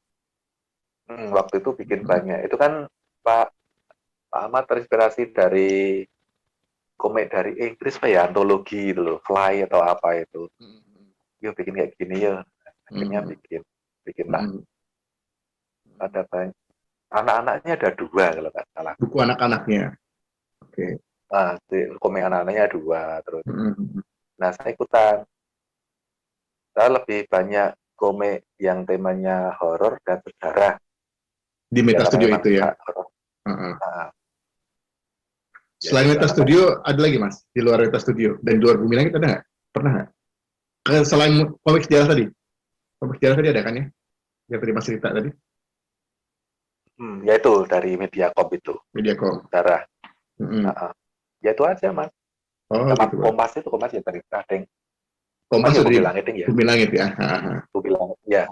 Waktu itu bikin banyak. Itu kan Pak Ahmad terinspirasi dari komik dari Inggris apa ya, antologi gitu loh, Fly atau apa itu. Yuk bikin kayak gini ya. Akhirnya bikin lah. Ada banyak. Anak-anaknya ada 2 kalau nggak salah. Buku anak-anaknya. Oke. Nah, komik anak-anaknya 2 terus. Mm-mm. Nah, saya ikutan. Saya lebih banyak komik yang temanya horor dan sejarah. Di Ya Meta karena Studio memang itu ya. suka horor. Uh-uh. Nah, jadi Selain Meta anak-anak Studio, ada lagi Mas? Di luar Meta Studio? Dan di luar Bumi Langit ada nggak? Pernah nggak? Selain komik sejarah tadi? Komik sejarah tadi ada kan ya? Yang tadi Mas cerita tadi? yaitu dari Mediacorp itu. Mediacorp. Sejarah. Mm-mm. Ya itu aja, Mas. Oh Sama gitu Pak. Kompas ya dari Kadeng. Kompas Kompas ya sudah Bumi di Langit ya. Bumi Langit ya. Ha-ha. Bumi Langit ya.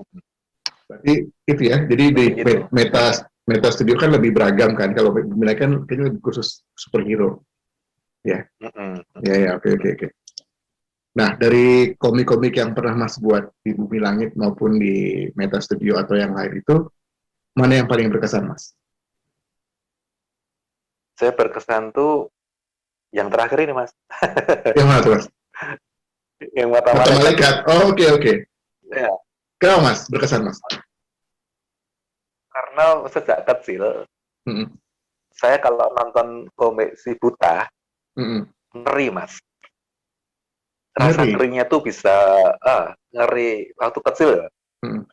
Berarti itu ya. Jadi di Lebih gitu. Meta Studio kan lebih beragam kan. Kalau Bumi Langit kan kayaknya lebih khusus superhero. Ya. Ya, oke, oke, oke. Nah, dari komik-komik yang pernah Mas buat di Bumi Langit maupun di Meta Studio atau yang lain itu, mana yang paling berkesan, Mas? Saya berkesan tuh yang terakhir ini, Mas. Yang mana tuh, Mas? Yang Mata Mata Malaikat. Malaikat. Oh, oke, oke. Ya, Kenapa, Mas? Berkesan, Mas? karena sejak kecil Mm-mm. saya kalau nonton komik si Buta Mm-mm. ngeri, Mas. Rasa Ngeri. ngerinya tuh bisa ngeri waktu kecil ya. Mm-mm.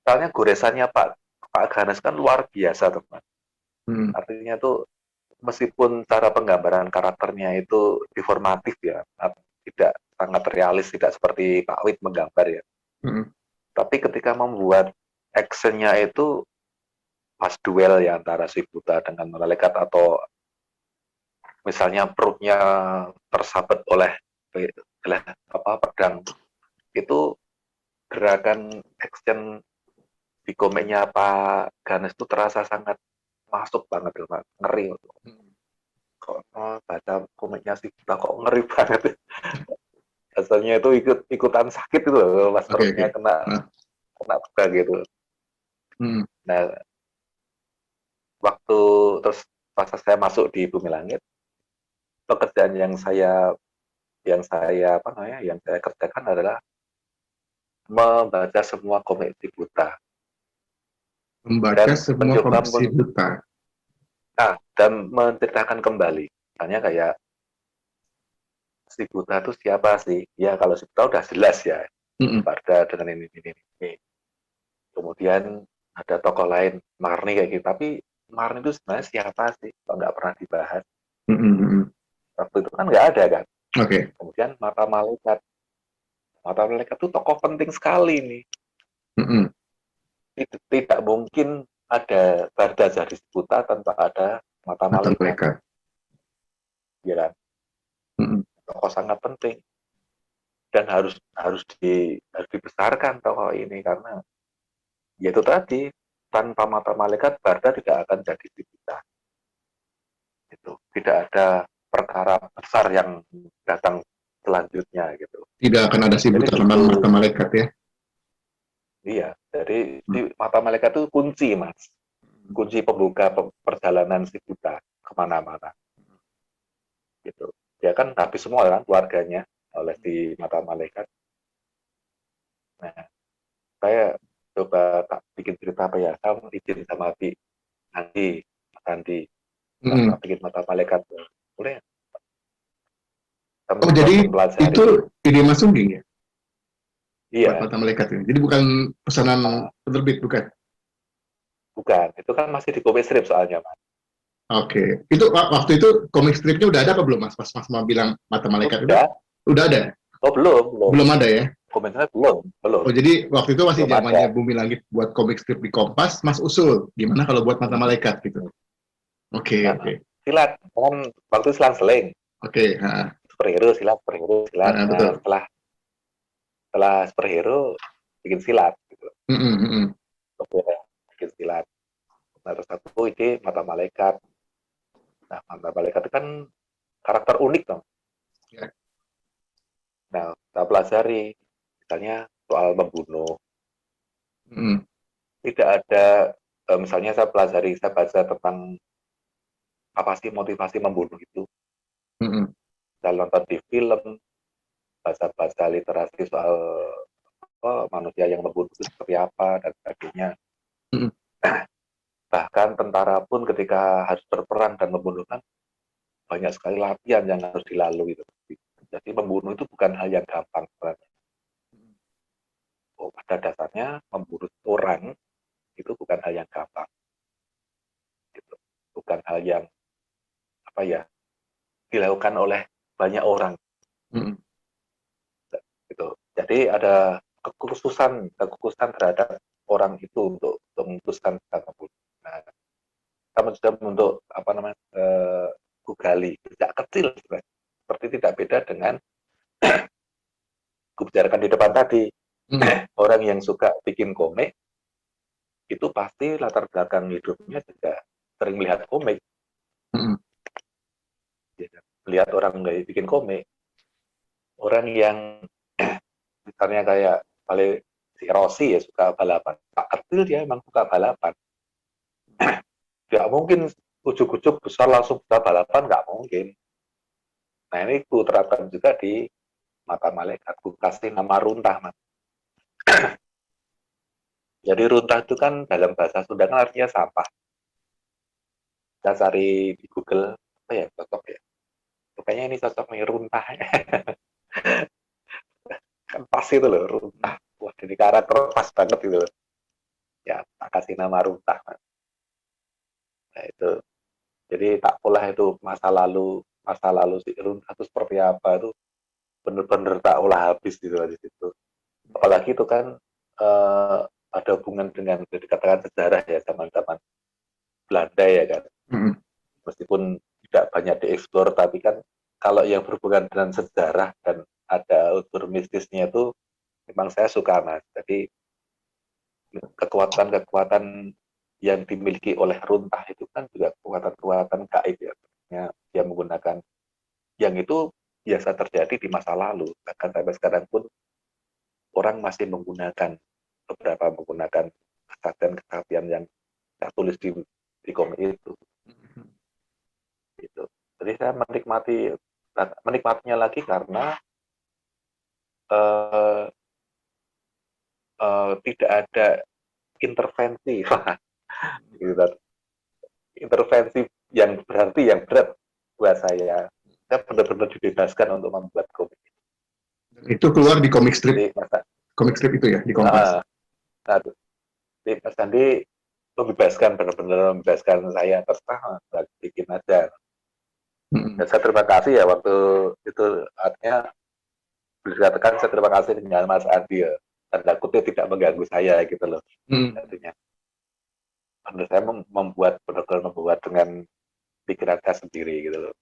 Soalnya goresannya Pak Ganes kan luar biasa, teman. Mm-mm. Artinya tuh meskipun cara penggambaran karakternya itu informatif ya, tidak sangat realis, tidak seperti Pak Wit menggambar ya. Mm-mm. Tapi ketika membuat actionnya itu pas duel ya antara si Buta dengan malaikat atau misalnya perutnya tersabet oleh apa pedang, itu gerakan action di komiknya Pak Ganes itu terasa sangat masuk banget, ngeri. Kok baca komiknya si Buta kok ngeri banget. Asalnya itu ikutan sakit itu loh, pas Oke, oke. perutnya kena Nah. kena pedang gitu. Mm. Nah, waktu terus pas saya masuk di Bumi Langit, pekerjaan yang saya kerjakan adalah membaca semua komik si Buta Membaca dan semua mencoba komik si Buta. dan menceritakan kembali. Misalnya kayak si Buta itu siapa sih? Ya kalau si Buta udah jelas ya, Mm-mm. Barda dengan ini. Kemudian ada tokoh lain, Marni kayak gitu. Tapi Marni itu sebenarnya siapa sih? Kalau nggak pernah dibahas. Mm-mm. Waktu itu kan nggak ada kan. Oke. Kemudian Mata Malaikat. Mata Malaikat itu tokoh penting sekali nih. Mm-mm. Tidak mungkin ada Barda jadi Buta tanpa ada Mata Mata Malaikat. Malaikat. Ya kan? Mm-mm. Tokoh sangat penting. Dan harus dibesarkan tokoh ini karena ya itu tadi, tanpa Mata Malaikat Barda tidak akan jadi Buta. Itu tidak ada perkara besar yang datang selanjutnya gitu. Tidak akan ada si Jadi Buta tanpa justru Mata Malaikat ya. iya, jadi Mm. di Mata Malaikat itu kunci, Mas, kunci pembuka perjalanan si Buta kemana-mana gitu. Dia kan habis semua kan keluarganya oleh si Mata Malaikat. Nah, saya coba tak bikin cerita apa ya, saya izin sama Andi Mm-mm. bikin Mata Malaikat, boleh Oh, coba jadi mempelajari. itu ide Mas Sungging ya? Buat Iya, Mata Malaikat ini. Jadi bukan pesanan penerbit, bukan? bukan, itu kan masih di comic strip soalnya, Mas. Oke. Itu waktu itu komik stripnya udah ada apa belum, Mas? Pas Mas mau bilang Mata Malaikat itu Udah, udah ada? oh belum, Belum ada ya? komentarnya belum, Oh, jadi waktu itu masih belum ada. zamannya Bumi Langit buat komik strip di Kompas, Mas usul gimana kalau buat Mata Malaikat gitu. Oke, Nah, oke. silat, kan waktu selang-seling, Oke, superhero, silat. Nah, betul. setelah superhero, bikin silat. Gitu. Mm-mm, mm-mm. Oke, bikin silat. Nah, terus satu ide Mata Malaikat. Nah, Mata Malaikat itu kan karakter unik dong. Ya. Nah, kita pelajari, misalnya soal membunuh. Mm-mm. Tidak ada, misalnya saya baca tentang apa sih motivasi membunuh itu. Mm-mm. Kita nonton di film, baca-baca literasi soal manusia yang membunuh itu seperti apa dan sebagainya. Mm-mm. Bahkan tentara pun ketika harus berperang dan membunuh kan banyak sekali latihan yang harus dilalui. Jadi membunuh itu bukan hal yang gampang sebenarnya. Pada dasarnya membunuh orang itu bukan hal yang gampang. Gitu. Bukan hal yang apa ya dilakukan oleh banyak orang. Mm-mm. Gitu. Jadi ada kekhususan terhadap orang itu untuk memutuskan kata membunuh. Nah, kita mencoba untuk apa namanya gali tidak kecil sebenarnya. Seperti tidak beda dengan kubicarakan di depan tadi. Mm-mm. Orang yang suka bikin komik itu pasti latar belakang hidupnya juga sering melihat komik. Mm-mm. Ya. Melihat orang nggak bikin komik, orang yang misalnya kayak paling si Rossi ya suka balapan. Pak kecil dia emang suka balapan. Nggak mungkin ujuk-ujuk besar langsung bisa balapan, nggak mungkin. Nah ini ku terapkan juga di mata malaikat. Ku kasih nama runtah, Mas. Jadi runtah itu kan dalam bahasa Sunda kan artinya sampah. Kita cari di Google, apa ya, cocok ya. Pokoknya ini cocok nih, runtah. Kan pas itu loh, runtah. Wah, jadi karakter pas banget itu loh. Ya, tak kasih nama runtah. Mas. Nah, itu. Jadi tak pola itu masa lalu si runtah itu seperti apa itu bener-bener tak olah habis gitu di situ. Apalagi itu kan ada hubungan dengan dikatakan sejarah ya zaman-zaman Belanda ya kan. Mm-mm. Meskipun tidak banyak dieksplor tapi kan kalau yang berhubungan dengan sejarah dan ada unsur mistisnya itu memang saya suka Mas. Jadi kekuatan-kekuatan yang dimiliki oleh runtah itu kan juga kekuatan-kekuatan gaib ya. Dia menggunakan yang itu biasa terjadi di masa lalu. Bahkan sampai sekarang pun orang masih menggunakan kesaktian-kesaktian yang saya tulis di komik itu. Gitu. Jadi saya menikmatinya lagi karena uh, tidak ada intervensi, gitu. Intervensi yang berarti yang berat buat saya. Saya benar-benar dibebaskan untuk membuat komik. Itu keluar di Jadi, komik strip itu ya di Kompas. nah, jadi Mas Andi benar-benar membebaskan saya terserah bikin aja. Mm-mm. Dan saya terima kasih ya waktu itu artinya dikatakan saya terima kasih dengan Mas Andi ya. Tanda kutip tidak mengganggu saya gitu loh. Mm. Artinya menurut saya benar-benar membuat dengan pikiran saya sendiri gitu loh.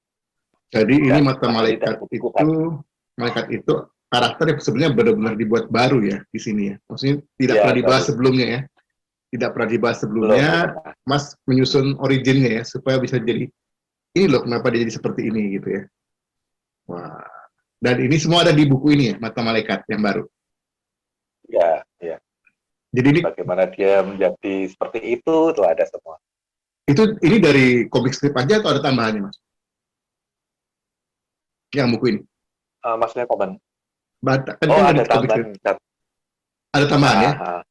Jadi ini Dan mata Mas Andi tidak bukukan. malaikat itu karakter yang sebenarnya benar-benar dibuat baru ya di sini ya. Maksudnya tidak Ya, pernah dibahas baru. sebelumnya ya. Tidak pernah dibahas Belum sebelumnya. pernah. Mas menyusun originnya ya supaya bisa jadi ini loh kenapa dia jadi seperti ini gitu ya. Wah. Dan ini semua ada di buku ini ya, Mata Malaikat yang baru. Ya, ya. Jadi Bagaimana dia menjadi seperti itu ada semua. ini dari komik strip aja atau ada tambahannya, Mas? Yang buku ini. Maksudnya komen. Kan Oh, dari ada komik strip. tambahan. Ada tambahan ya? Ah,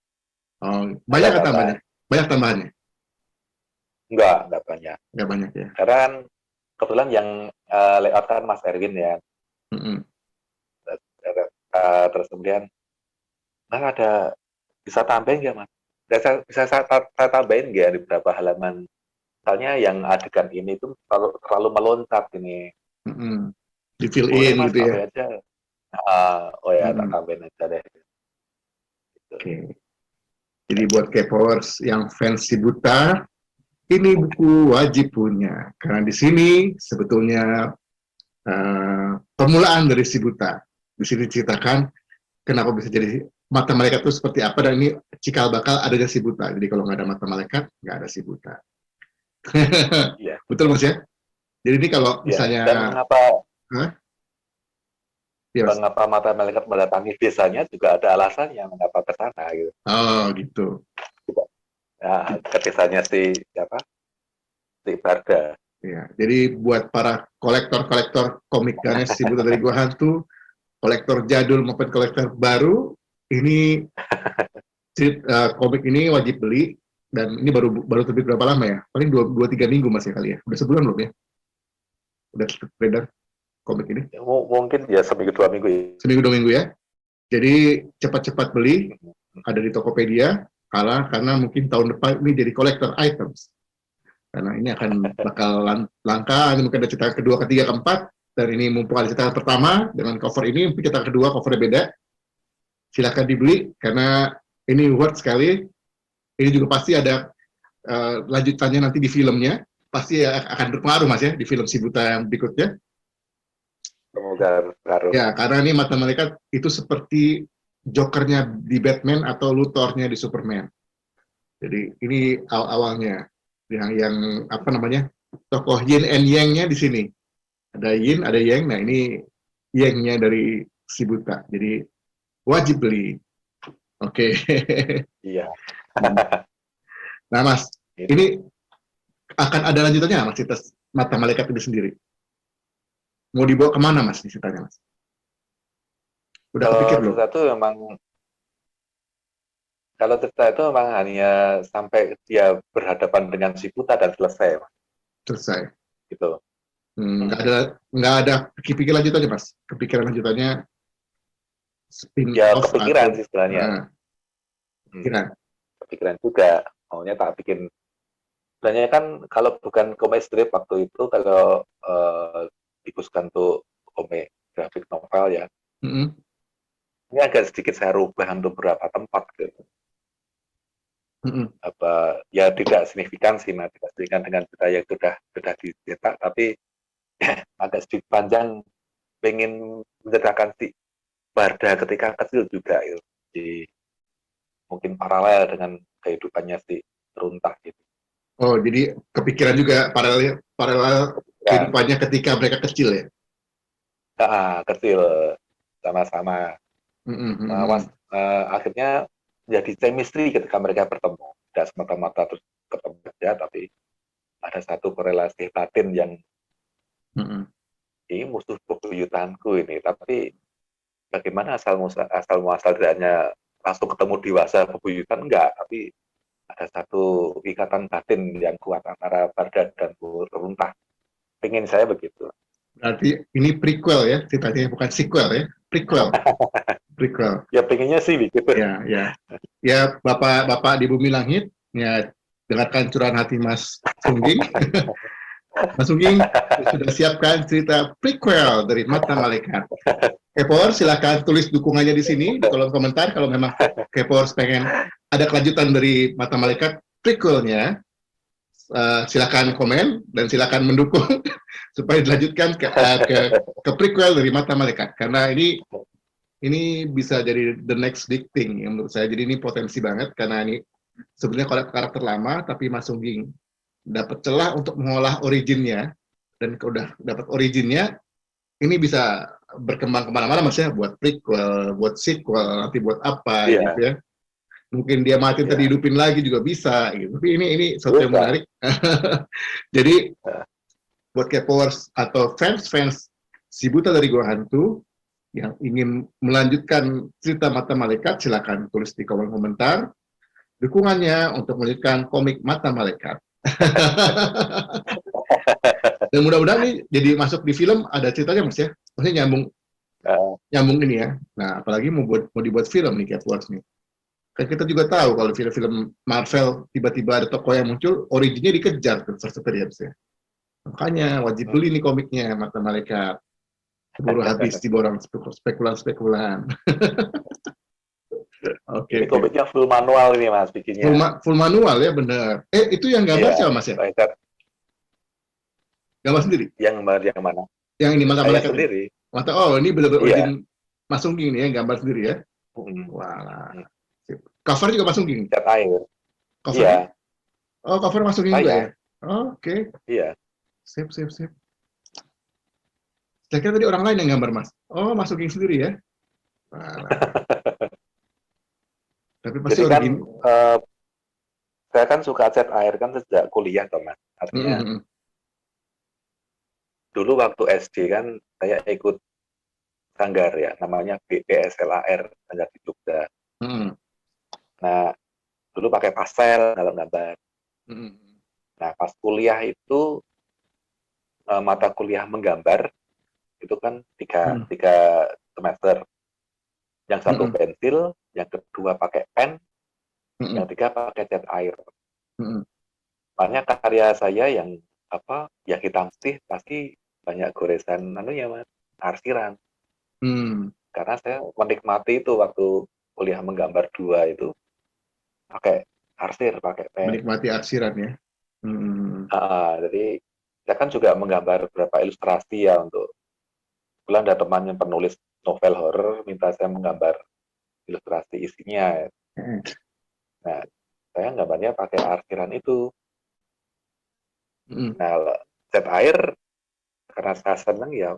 Oh, ada banyak kan tambahan. tambahannya? Banyak tambahannya? Enggak banyak. Nggak banyak ya. Karena kan kebetulan yang layout kan Mas Erwin ya. Mm-mm. Terus kemudian, Mas ada bisa tambahin nggak Mas? Bisa saya tambahin nggak di beberapa halaman? Misalnya yang adegan ini tuh terlalu meloncat ini. Mm-mm. Di fill Boleh in Mas, gitu ya. tambahin aja. Oh ya, tak Mm-mm. tambahin aja deh. Gitu. Oke. Jadi buat K-popers yang fans Shibuta, ini buku wajib punya. Karena di sini sebetulnya permulaan dari Shibuta. Di sini ceritakan kenapa bisa jadi mata malaikat itu seperti apa, dan ini cikal bakal adanya Shibuta. Jadi kalau nggak ada mata malaikat, nggak ada Shibuta. Iya, Betul Mas ya? Jadi ini kalau iya. misalnya, Dan huh? Ya Mas? mengapa mata malaikat mendatangi desanya juga ada alasannya mengapa ke sana gitu. Oh gitu. Nah, ke desanya si siapa? Si Barda. Ya, jadi buat para kolektor-kolektor komik Ganesh si Buta dari Gua Hantu, kolektor jadul maupun kolektor baru, ini komik ini wajib beli, dan ini baru baru terbit berapa lama ya? Paling dua tiga minggu Mas ya kali ya. Udah sebulan belum ya? Udah beredar komik ini? Mungkin ya seminggu 2 minggu ya. Seminggu 2 minggu ya. Jadi cepat-cepat beli, ada di Tokopedia, karena mungkin tahun depan ini jadi collector items. Karena ini akan bakal langka, ini mungkin ada cetakan kedua, ketiga, keempat, dan ini mumpung ada cetakan pertama dengan cover ini, mungkin cetakan kedua covernya beda. Silakan dibeli karena ini worth sekali. Ini juga pasti ada lanjutannya nanti di filmnya, pasti akan berpengaruh Mas ya di film Si Buta yang berikutnya. Semoga berpengaruh. Ya, karena ini Mata Malaikat itu seperti Jokernya di Batman atau Luthornya di Superman. Jadi ini awalnya yang apa namanya, tokoh Yin and Yang-nya di sini. Ada Yin, ada Yang. Nah ini Yang-nya dari Si Buta. Jadi wajib beli. Oke. Iya. Nah Mas, ini akan ada lanjutannya Mas, cerita Mata Malaikat itu sendiri? Mau dibawa kemana Mas ceritanya Mas? Udah kepikir belum? Kalau cerita itu memang hanya sampai dia berhadapan dengan si Buta dan selesai. Selesai. Gitu. Nggak ada pikir lanjutannya Mas? Kepikiran lanjutannya? Ya kepikiran sih sebenarnya. Kepikiran juga. Maunya tak bikin. Sebenarnya kan kalau bukan komik strip waktu itu, kalau dikhususkan tuh komik grafik novel ya. Ini agak sedikit saya rubah untuk beberapa tempat gitu. Ya tidak signifikan sih, tidak signifikan dengan cerita yang sudah dicetak, tapi agak sedikit panjang, pengen menceritakan si Barda ketika kecil juga itu. Jadi mungkin paralel dengan kehidupannya si Runtah gitu. Oh, jadi kepikiran juga paralel kehidupannya ketika mereka kecil ya? Kecil sama-sama. Akhirnya jadi chemistry ketika mereka bertemu. Tidak semata-mata terus ketemu saja, tapi ada satu korelasi batin yang ini musuh bebuyutanku ini. Tapi bagaimana asal muasal tidaknya langsung ketemu dewasa bebuyutan, enggak, tapi ada satu ikatan batin yang kuat antara Barda dan Runtah. Pengen saya begitu. Berarti ini prequel ya, ceritanya bukan sequel ya, prequel. Prequel. Ya pengennya sih begitu. Ya Bapak di Bumi Langit, ya dengarkan curahan hati Mas Sungging. Mas Sungging sudah siapkan cerita prequel dari Mata Malaikat. Kepor silakan tulis dukungannya di sini di kolom komentar kalau memang Kepor pengen ada kelanjutan dari Mata Malaikat prequelnya. Silakan komen dan silakan mendukung supaya dilanjutkan ke prequel dari Mata Malaikat, karena ini bisa jadi the next big thing menurut saya. Jadi ini potensi banget karena ini sebenarnya karakter lama, tapi Mas Sungging dapat celah untuk mengolah originnya, dan kalau udah dapat originnya ini bisa berkembang kemana-mana Mas ya, buat prequel, buat sequel, nanti buat apa gitu ya. Mungkin dia mati tadi hidupin lagi juga bisa gitu. Tapi ini sesuatu yang menarik. Jadi buat Kepowers atau fans Si Buta dari Gua Hantu yang ingin melanjutkan cerita Mata Malaikat, silakan tulis di kolom komentar dukungannya untuk melanjutkan komik Mata Malaikat. Dan mudah-mudahan ini jadi masuk di film, ada ceritanya Mas ya. Maksudnya nyambung ini ya. Nah, apalagi mau dibuat film nih Kepowers nih. Kan kita juga tahu kalau film-film Marvel tiba-tiba ada tokoh yang muncul, originnya dikejar ke first appearance ya. Makanya wajib beli nih komiknya Mata Malaikat. Keburu habis diborong spekulan-spekulan. Oke. Komiknya full manual ini Mas bikinnya. Full manual ya, benar. Itu yang gambar siapa Mas ya? Gambar sendiri? Yang gambar yang mana? Yang ini Mata Malaikat sendiri. Ini benar-benar origin Mas Sungging nih yang gambar sendiri ya. Wah. Cover juga Mas Sungging? Cat air. Cover? Iya. Oh, cover Mas Sungging juga ya? Oke. Iya. Sip. Saya kira tadi orang lain yang gambar Mas. Oh, Mas Sungging sendiri ya? Tapi pasti origin. Saya kan suka cat air kan sejak kuliah toh Mas. Artinya dulu waktu SD kan saya ikut sanggar ya, namanya BPSLAR, sanggar di Jogja. Hmm. Nah, dulu pakai pastel kalau gambar. Hmm. Nah, pas kuliah itu mata kuliah menggambar itu kan Hmm. tiga semester. Yang satu Hmm. pensil, yang kedua pakai pen, Hmm. yang tiga pakai cat air. Hmm. Makanya karya saya yang apa, yang hitam putih pasti banyak goresan ya mas, arsiran. Hmm. Karena saya menikmati itu waktu kuliah menggambar dua itu pakai arsir, pakai pen. Menikmati arsiran ya. Hmm. Jadi saya kan juga menggambar beberapa ilustrasi ya untuk bulan ada teman yang penulis novel horor minta saya menggambar ilustrasi isinya. Hmm. Nah, saya gambarnya pakai arsiran itu. Hmm. Nah, cat air karena saya senang ya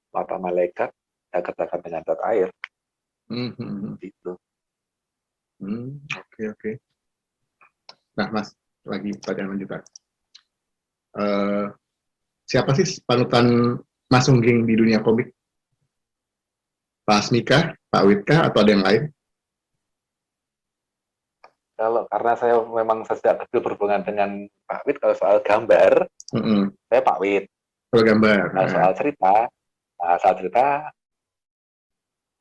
mata malaikat saya kerjakan dengan cat air Hmm. Hmm. gitu. Hmm. Oke, oke. Nah, Mas, lagi pertanyaan lanjutan. Eh, siapa sih panutan Mas Sungging di dunia komik? Pak Asmika, Pak Witka, atau ada yang lain? Kalau karena saya memang sejak kecil berhubungan dengan Pak Wid, kalau soal gambar Mm-mm. saya Pak Wid. Kalau gambar, Kalau soal cerita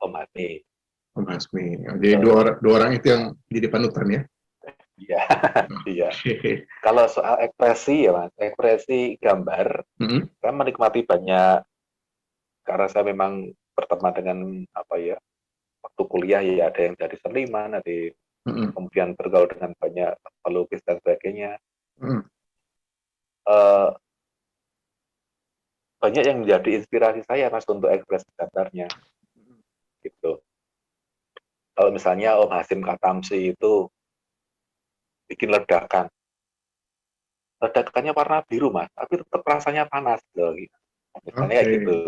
Om Hati. Om Hasmi. Jadi Tuh, dua orang itu yang jadi panutan ya? iya, iya. Oke. Kalau soal ekspresi ya mas, ekspresi gambar, Mm-mm. saya menikmati banyak karena saya memang berteman dengan apa ya, waktu kuliah ya ada yang jadi seniman, ada yang Mm-mm. kemudian bergaul dengan banyak pelukis dan sebagainya. Mm-mm. Eh, banyak yang menjadi inspirasi saya mas untuk ekspresi gambarnya gitu. Kalau misalnya Om Hasim Katamsi itu bikin ledakan, ledakannya warna biru mas, tapi tetap rasanya panas loh. Gitu. Misalnya kayak Oke. gitu.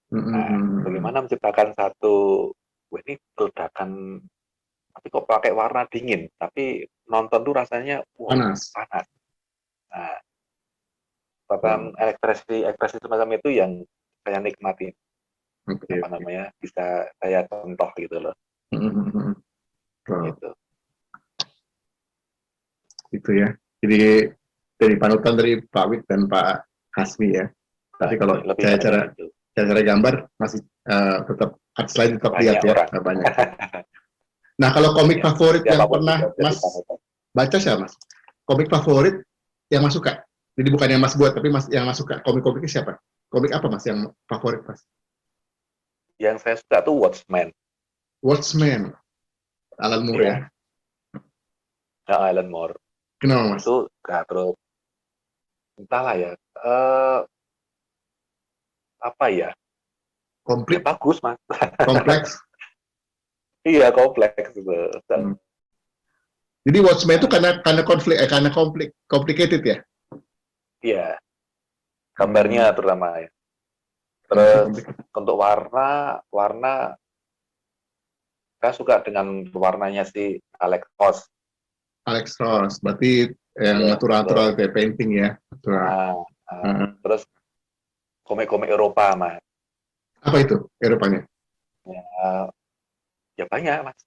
Nah, Mm-mm. bagaimana menciptakan satu, wah ini ledakan, tapi kok pakai warna dingin, tapi nonton tuh rasanya, wow, Panas. panas. Nah, Oh, tentang ekspresi semacam itu yang saya nikmati, oke, apa oke. namanya, bisa saya contoh gitu loh, Mm-mm. Oh, gitu. gitu ya. Jadi dari panutan dari Pak Wid dan Pak Hasmi ya. Tapi Nah, kalau lebih saya banyak cara itu. cara gambar masih tetap artis lain tetap lihat Banyak ya, orang. banyak. Nah, kalau komik Ya, favorit yang siapapun pernah bisa jadi Mas panutan. baca siapa, Mas? Komik favorit yang Mas suka? Jadi bukan yang Mas buat, tapi Mas yang Mas suka. Komik-komiknya siapa? Komik apa, Mas, yang favorit, Mas? Yang saya suka tuh Watchmen. Watchmen, Alan Moore ya. Iya, Alan Moore. Kenapa, Mas? Itu gak terus, entahlah ya. Eh, apa ya? Ya Komplit, bagus, Mas. kompleks. Iya, kompleks gitu. Hmm. Jadi Watchmen itu karena konflik, karena complicated ya. Iya, gambarnya Hmm. terutama ya. Kenapa Terus complicated? untuk warna saya suka dengan warnanya si Alex Ross. Alex Ross, berarti yang Ya, natural-natural kayak painting ya. Natural. ah, Hmm. terus komik-komik Eropa, Mas. Apa itu Eropanya? Ya, ya banyak, Mas.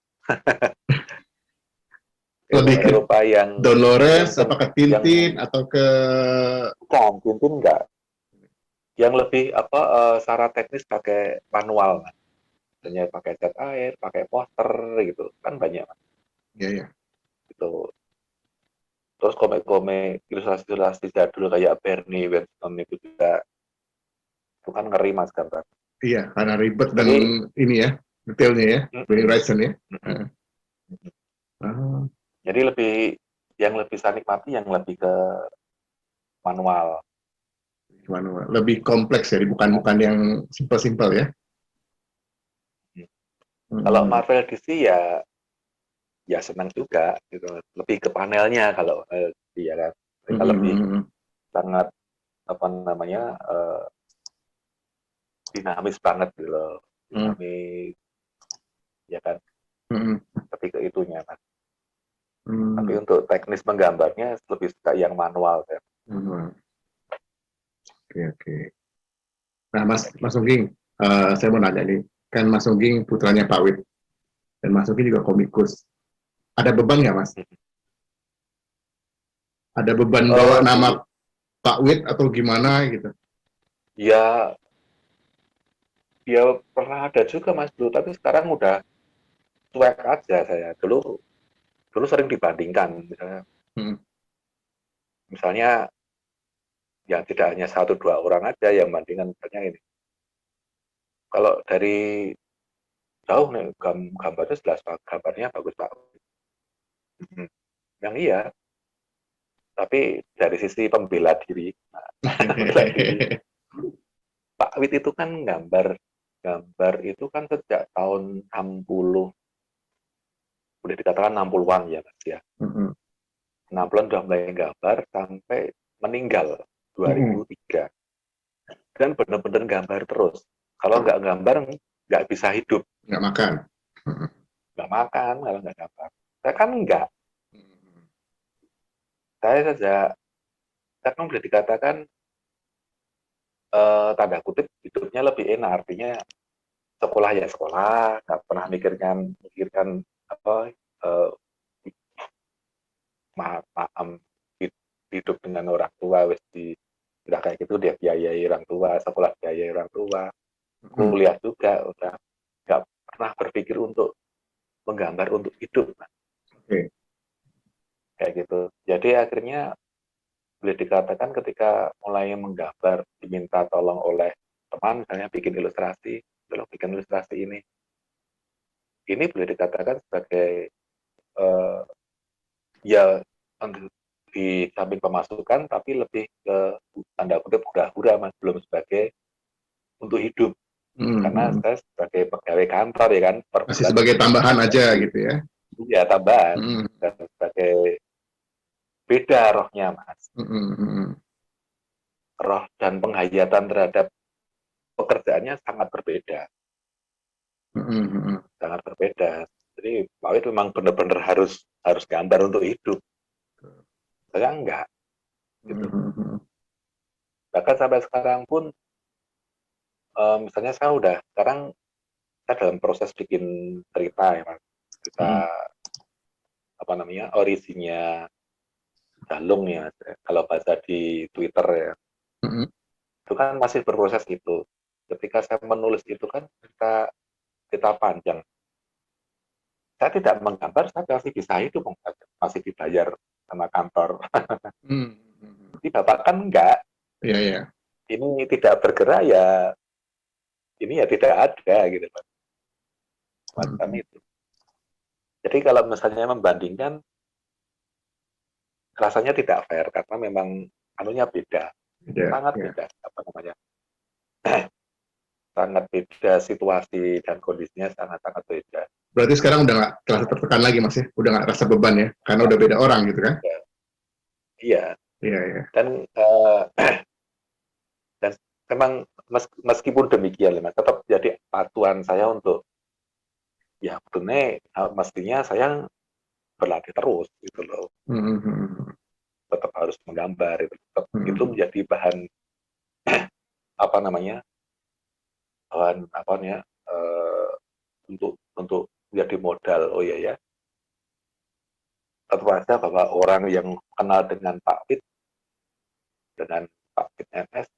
Lebih ke Eropa yang Dolores, yang apakah yang Tintin atau ke bukan, Tintin enggak. Yang lebih apa secara teknis pakai manual, Mas. Misalnya pakai cat air, pakai poster gitu. Kan banyak, Mas. ya ya. Gitu. Terus komik-komik ilustrasi-ilustrasi jadul kayak Bernie Wrightson itu juga itu kan ngeri mas gambar. Iya, karena ribet dan Jadi ini ya, detailnya ya, mm, Bernie mm, Wrightson ya. mm, mm, mm. Uh, Jadi yang lebih saya nikmati yang lebih ke manual. gimana, lebih kompleks ya, bukan bukan yang simpel-simpel ya. Kalau Hmm. Marvel DC ya senang juga gitu. Lebih ke panelnya kalau dia kan mereka lebih Hmm. sangat apa namanya dinamis banget gitu loh. Hmm. Dinamis ya kan Hmm. lebih ke itunya kan. Tapi Hmm. untuk teknis menggambarnya lebih suka yang manual ya. Hmm. Oke, oke. Nah, Mas Nungging, saya mau nanya nih, kan Mas Nungging putranya Pak Wid, dan Mas Nungging juga komikus. Ada beban nggak, Mas? Ada beban bawa nama Dulu Pak Wid atau gimana gitu? ya, ya pernah ada juga Mas dulu, tapi sekarang udah cuek aja saya. Dulu sering dibandingkan, Hmm. misalnya ya tidak hanya satu dua orang aja yang bandingkan, misalnya ini. Kalau dari jauh nih gambarnya jelas Pak, gambarnya bagus Pak. Hmm. Yang iya, tapi dari sisi pembela diri, nah, pembela diri, Pak Wid itu kan gambar itu kan sejak tahun 60, boleh dikatakan 60-an ya Mas ya. Hmm. 60-an udah mulai gambar sampai meninggal Hmm. 2003. Dan benar-benar gambar terus. Kalau nggak gambar, nggak bisa hidup. Nggak makan. Hmm. Nggak makan kalau nggak gambar. Saya kan nggak. Saya saja, saya kan boleh dikatakan tanda kutip hidupnya lebih enak. Artinya sekolah ya sekolah, nggak pernah mikirkan apa eh, hidup dengan orang tua, wes di udah kayak gitu dia biayai orang tua, sekolah biayai orang tua, Hmm. kuliah juga udah nggak pernah berpikir untuk menggambar untuk hidup. Oke. Kayak gitu. Jadi akhirnya boleh dikatakan ketika mulai menggambar diminta tolong oleh teman, misalnya bikin ilustrasi, tolong bikin ilustrasi ini boleh dikatakan sebagai uh, ya di samping pemasukan tapi lebih ke tanda kutip hura-hura Mas, belum sebagai untuk hidup, karena Hmm. saya sebagai pegawai kantor ya kan per Masih bulan sebagai segini tambahan kan aja gitu ya. ya tambahan, Hmm. dan sebagai beda rohnya Mas, Hmm. Hmm. roh dan penghayatan terhadap pekerjaannya sangat berbeda, Hmm. Hmm. sangat berbeda. Jadi Pak Wid memang benar-benar harus harus gambar untuk hidup. Saya enggak gitu. Hmm. Bahkan sampai sekarang pun misalnya sekarang saya dalam proses bikin cerita ya Mas. Cerita Hmm. apa namanya? Orisinnya Galung ya. Kalau bahasa di Twitter ya. Hmm. Itu kan masih berproses itu. Ketika saya menulis itu kan kita panjang. Saya tidak menggambar, saya masih bisa hidup, masih dibayar sama kantor. Hmm. Jadi Bapak kan enggak, Iya, ya. ini tidak bergerak ya, ini ya tidak ada gitu Pak. Macam Hmm. itu. Jadi kalau misalnya membandingkan, rasanya tidak fair karena memang anunya beda, Ya, sangat ya. beda, apa namanya, sangat beda situasi dan kondisinya sangat-sangat beda. Berarti sekarang udah nggak terasa tertekan lagi, Mas ya? Udah nggak rasa beban ya? Karena udah beda orang gitu kan? Ya, iya, Iya, iya. dan dan memang meskipun demikian, tetap jadi patuan saya untuk ya betulnya mestinya saya berlatih terus gitu loh, Hmm. Hmm. tetap harus menggambar tetap itu Hmm. menjadi bahan apa namanya, bahan apa namanya, untuk menjadi modal. Oh iya ya, tetap saja bahwa orang yang kenal dengan Pak Fit, dengan Pak Fit MS,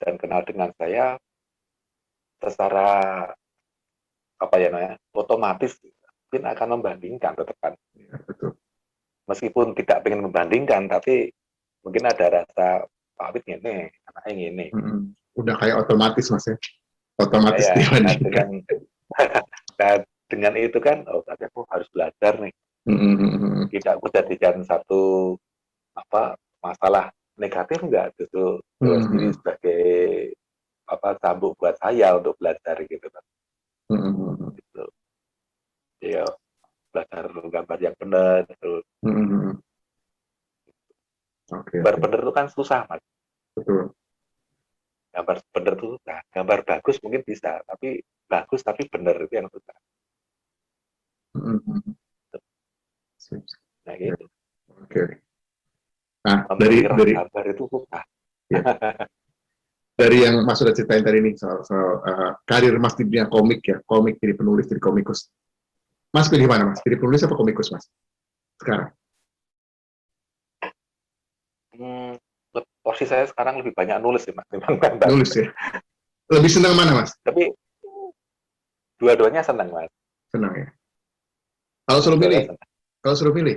dan kenal dengan saya secara apa ya namanya, otomatis mungkin akan membandingkan tetap kan, Ya, betul. meskipun tidak ingin membandingkan tapi mungkin ada rasa Pak Fit ini anaknya ini. Hmm. Udah kayak otomatis, Mas ya? Otomatis Ya, nah dibandingkan. nah, dengan itu kan, oh berarti aku harus belajar nih, Hmm. Hmm. tidak aku jadikan satu apa masalah negatif, enggak, justru sendiri Hmm. sebagai apa cambuk buat saya untuk belajar gitu kan, Hmm. gitu ya, belajar gambar yang benar gitu. Hmm. Oke, Gambar oke. benar itu kan susah Mas, Betul. gambar benar itu susah, gambar bagus mungkin bisa tapi bagus tapi benar itu yang susah. Hmm. Sip, sip. Nah Ya, gitu, oke. Nah, dari membeli roh dari gambar itu susah. ya, Dari yang Mas sudah ceritain tadi nih soal karir Mas di dunia komik ya, komik jadi penulis, jadi komikus. Mas pilih mana Mas? Jadi penulis apa komikus Mas? Sekarang Hmm, porsi saya sekarang lebih banyak nulis sih, Mas, timbang gambar. nulis ya. Lebih senang mana Mas? Tapi dua-duanya senang, Mas. Senang ya. Kalau suruh Dua-duanya milih, senang. kalau suruh pilih,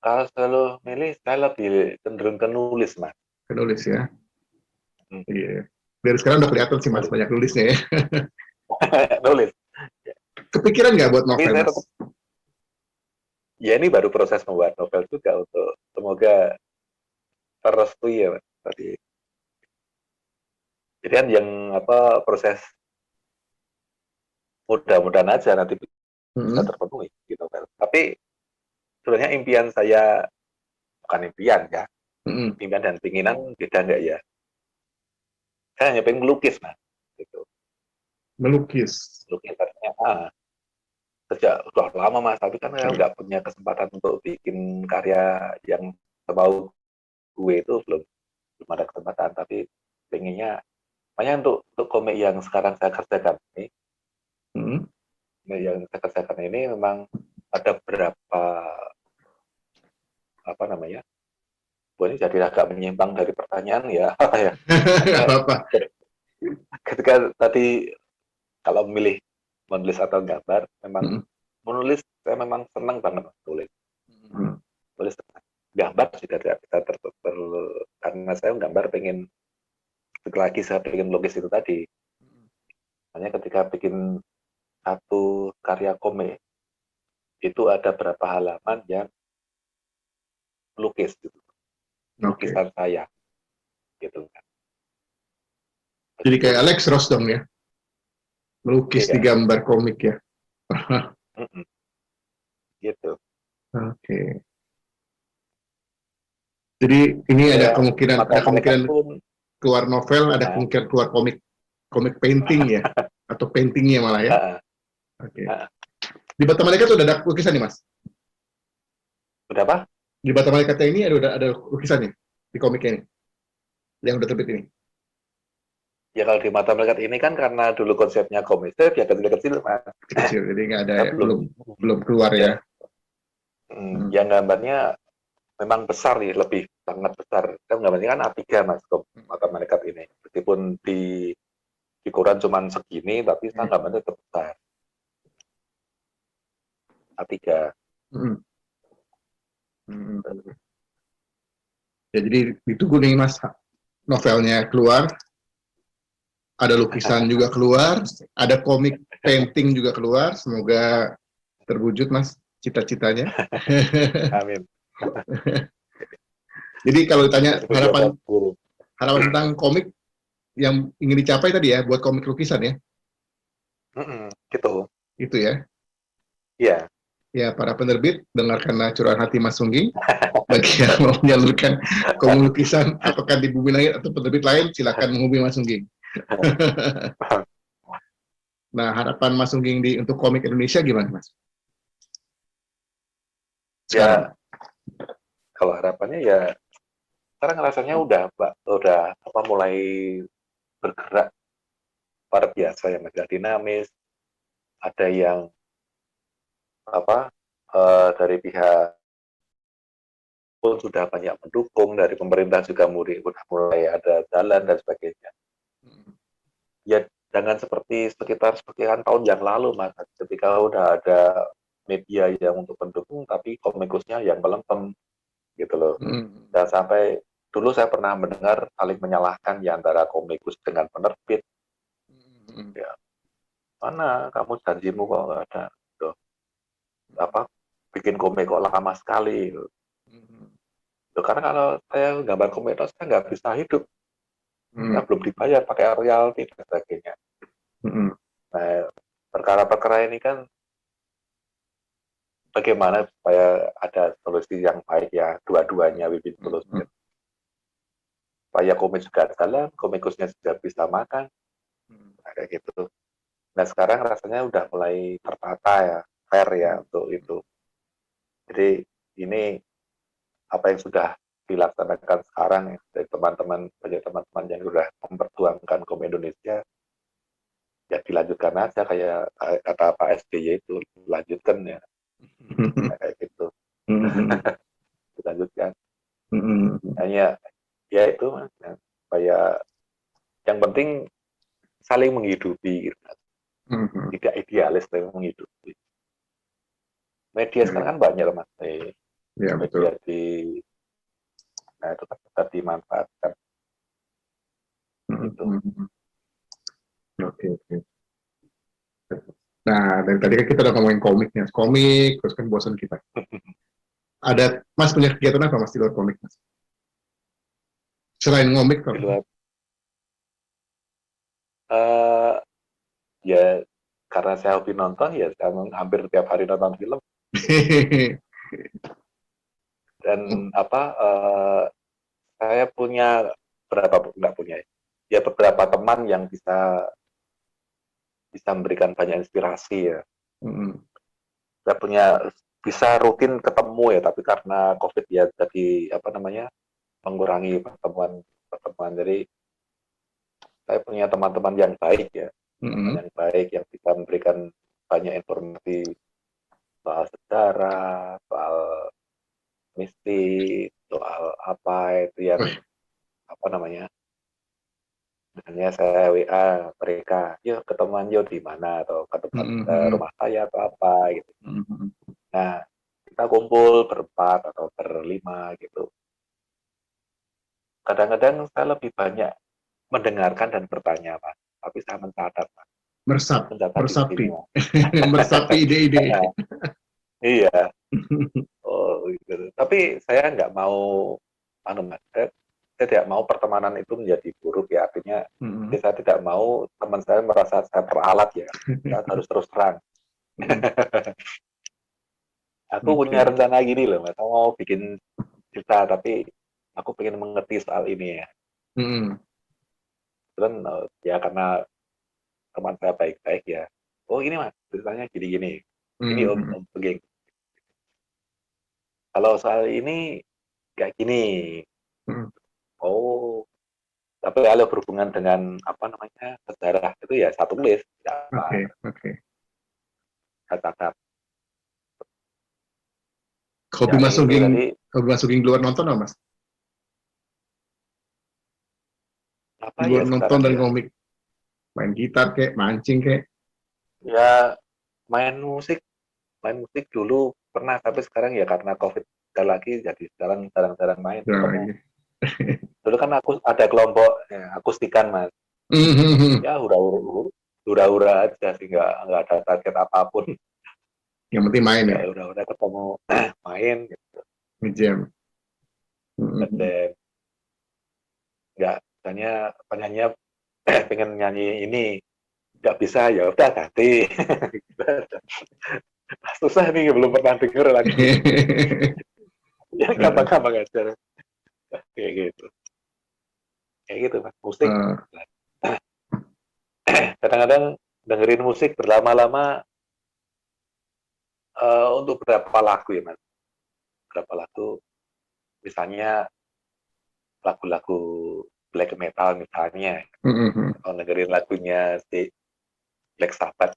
Kalau selalu milih, saya lebih cenderung ke nulis, Mas. penulis ya. Hmm, Iya. Dari sekarang udah kelihatan sih Mas nulis. banyak nulisnya ya. Nulis. Kepikiran nggak buat Tapi novel saya Mas? tetap, ya ini baru proses membuat novel juga untuk semoga terrestui ya, Mas. Tadi. Jadi kan yang apa proses mudah-mudahan aja nanti bisa Mm-hmm. terpenuhi gitu kan. Tapi sebenarnya impian saya bukan impian ya, Mm-hmm. impian dan keinginan beda nggak ya? Saya hanya pengen melukis mas, gitu. Melukis. Lukis tadinya sejak udah lama mas, tapi kan saya nggak punya kesempatan untuk bikin karya yang semau gue itu belum ada kesempatan. Tapi pengennya, makanya untuk komik yang sekarang saya kerjakan ini, Mm-hmm. yang saya kerjakan ini memang ada beberapa apa namanya? Wah, ini jadi agak menyimpang dari pertanyaan ya. Ya. Nggak Hanya apa-apa. ketika tadi kalau memilih menulis atau gambar, memang Mm-hmm. menulis saya memang senang banget menulis. Mm-hmm. Tulis gambar juga tidak bisa karena saya gambar pengen lagi saya pengen lukis itu tadi. Hanya ketika bikin satu karya komik itu ada berapa halaman yang lukis gitu. Oke. Lukisan saya gitu kan. Jadi kayak Meskipun Alex Ross dong ya, melukis di iya, gambar komik ya. gitu. Oke. Jadi ini ada Kayak kemungkinan, mata ada malaikat kemungkinan pun keluar novel, ada nah, kemungkinan keluar komik, komik painting ya, atau paintingnya malah ya. uh, Oke. uh, Di Batam Malaikat sudah ada lukisan nih mas. udah apa? Di Batam Malaikatnya ini ada lukisannya di komiknya ini, yang udah terbit ini. Ya kalau di mata malaikat ini kan karena dulu konsepnya komik strip ya kecil-kecil mas. Kecil, jadi nggak ada Saya ya, belum belum keluar ya. ya, yang gambarnya memang besar nih, lebih sangat besar. Kan gambarnya kan A3 mas, mata malaikat ini. Meskipun di koran cuma segini, tapi saya gambarnya tetap besar. A3. Hmm. Hmm. Ya, jadi ditunggu nih mas, novelnya keluar, ada lukisan juga keluar, ada komik painting juga keluar. Semoga terwujud mas cita-citanya. Amin. Jadi kalau ditanya Itu biasa harapan buruk. harapan tentang komik yang ingin dicapai tadi ya, buat komik lukisan ya, Gitu. itu ya. Iya. Ya, para penerbit, dengarkanlah curahan hati Mas Sungging. Bagi yang mau menyalurkan komik lukisan, apakah di Bumi Langit atau penerbit lain, silakan menghubungi Mas Sungging. Nah, harapan Mas Sungging untuk komik Indonesia gimana, Mas? Sekarang. Ya, kalau harapannya ya sekarang rasanya udah apa mulai bergerak luar biasa yang ada dinamis, ada yang apa dari pihak pun sudah banyak mendukung, dari pemerintah juga mulai ada jalan dan sebagainya. Ya jangan sekitar sekian tahun yang lalu mas, ketika udah ada media yang untuk mendukung tapi komikusnya yang melempem gitu loh. Dan sampai dulu saya pernah mendengar saling menyalahkan di antara komikus dengan penerbit. Ya, mana kamu janjimu kok nggak ada, tuh, apa bikin komik kok lama sekali. Tuh, karena kalau saya gambar komik saya nggak bisa hidup, saya belum dibayar pakai royalti dan sebagainya. Nah, perkara-perkara ini kan bagaimana supaya ada solusi yang baik ya, dua-duanya win-win solution. Supaya komik juga jalan, komikusnya juga bisa makan, kayak gitu. Nah sekarang rasanya udah mulai tertata ya, fair ya untuk itu. Jadi ini apa yang sudah dilaksanakan sekarang ya, dari banyak teman-teman yang sudah memperjuangkan kom Indonesia, ya dilanjutkan aja kayak kata Pak SBY itu, lanjutkan ya kayak gitu, dilanjutkan. Hanya ya itu Mas, ya, supaya yang penting saling menghidupi gitu. Tidak idealis tapi menghidupi. Media sekarang kan banyak loh Mas, Ya media betul. nah itu kan bisa dimanfaatkan gitu. Oke, oke. Nah, dari tadi kan kita udah ngomongin komiknya, komik, terus kan bosan kita. Ada, Mas punya kegiatan apa Mas di luar komik, Mas? Selain ngomik Di kok. luar eh ya karena saya hobi nonton ya saya hampir tiap hari nonton film dan saya punya nggak punya ya beberapa teman yang bisa bisa memberikan banyak inspirasi ya. Saya punya bisa rutin ketemu ya tapi karena COVID ya jadi apa namanya mengurangi pertemuan jadi saya punya teman-teman yang baik ya, teman yang baik yang bisa memberikan banyak informasi soal sejarah, soal mistik, soal apa itu yang apa namanya. Misalnya saya WA mereka, yuk ketemuan yuk di mana atau ke tempat rumah saya atau apa gitu. Nah, kita kumpul berempat atau berlima gitu. Kadang-kadang saya lebih banyak mendengarkan dan bertanya, Pak. Tapi saya mencatat, Pak. Mencatat di sini, Meresapi, Pak. meresapi ide-ide. Iya, oh gitu. Tapi saya nggak mau, saya tidak mau pertemanan itu menjadi buruk ya. Artinya saya tidak mau teman saya merasa saya peralat ya. Saya harus terus terang. Aku punya Oke. rencana gini loh, Mas. Aku mau bikin cerita, tapi aku pengen mengerti soal ini ya. Dan ya karena teman saya baik-baik ya. Oh ini Mas, ceritanya gini-gini. Ini Om begini. Kalau soal ini kayak gini. Oh, tapi kalau berhubungan dengan apa namanya sejarah itu ya satu list, ya apa, Oke, oke. catat. Hobi Yang itu masukin, tadi hobi masukin di luar nonton apa, Mas? Di apa luar ya nonton sekarang dan ya? komik. Main gitar kek, mancing kek. Ya main musik dulu pernah, tapi sekarang ya karena COVID sekali lagi jadi sekarang jarang-jarang main Nah, ketemu. ini. Dulu kan aku ada kelompok ya, akustikan Mas. Ya hura-hura aja sih nggak ada target apapun. Yang penting main Ya ya, udah ketemu main gitu. ngejam. Dan nggak misalnya penyanyi pengen nyanyi ini nggak bisa ya udah ganti. Susah nih belum pernah denger lagu ini. Ya gampang-gampang aja kayak gitu. Kayak gitu Mas. Musik kadang-kadang dengerin musik berlama-lama untuk beberapa lagu ya Mas. Beberapa lagu misalnya lagu-lagu black metal misalnya atau dengerin lagunya si Black Sabbath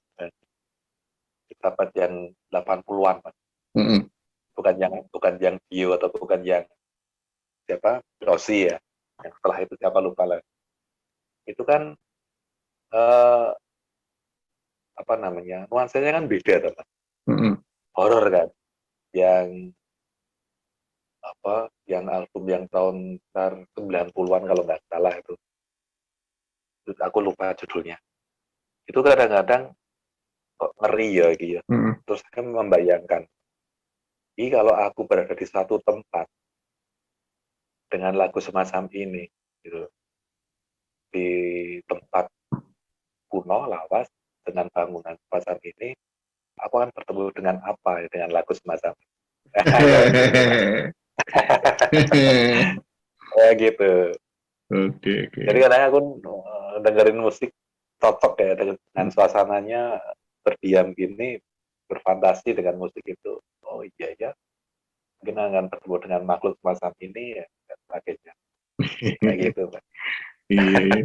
yang 80-an Mas. Bukan yang Dio atau bukan yang siapa Rossi ya yang setelah itu siapa lupa lah itu kan eh, apa namanya nuansanya kan beda teman horor kan yang apa yang album yang tahun 90-an kalau nggak salah itu aku lupa judulnya itu kadang-kadang kok ngeri ya gitu ya terus saya membayangkan ini kalau aku berada di satu tempat dengan lagu semacam ini gitu di tempat kuno lawas dengan bangunan semacam ini aku akan bertemu dengan apa ya, dengan lagu semacam kayak gitu Pak. Kayak gitu. Oke, oke. Jadi kadang aku dengerin musik cocok ya dengan suasananya berdiam gini berfantasi dengan musik itu. Oh iya ya, mungkin akan bertemu dengan makhluk semacam ini ya, dan sebagainya. Kayak gitu, Pak. Iya, iya.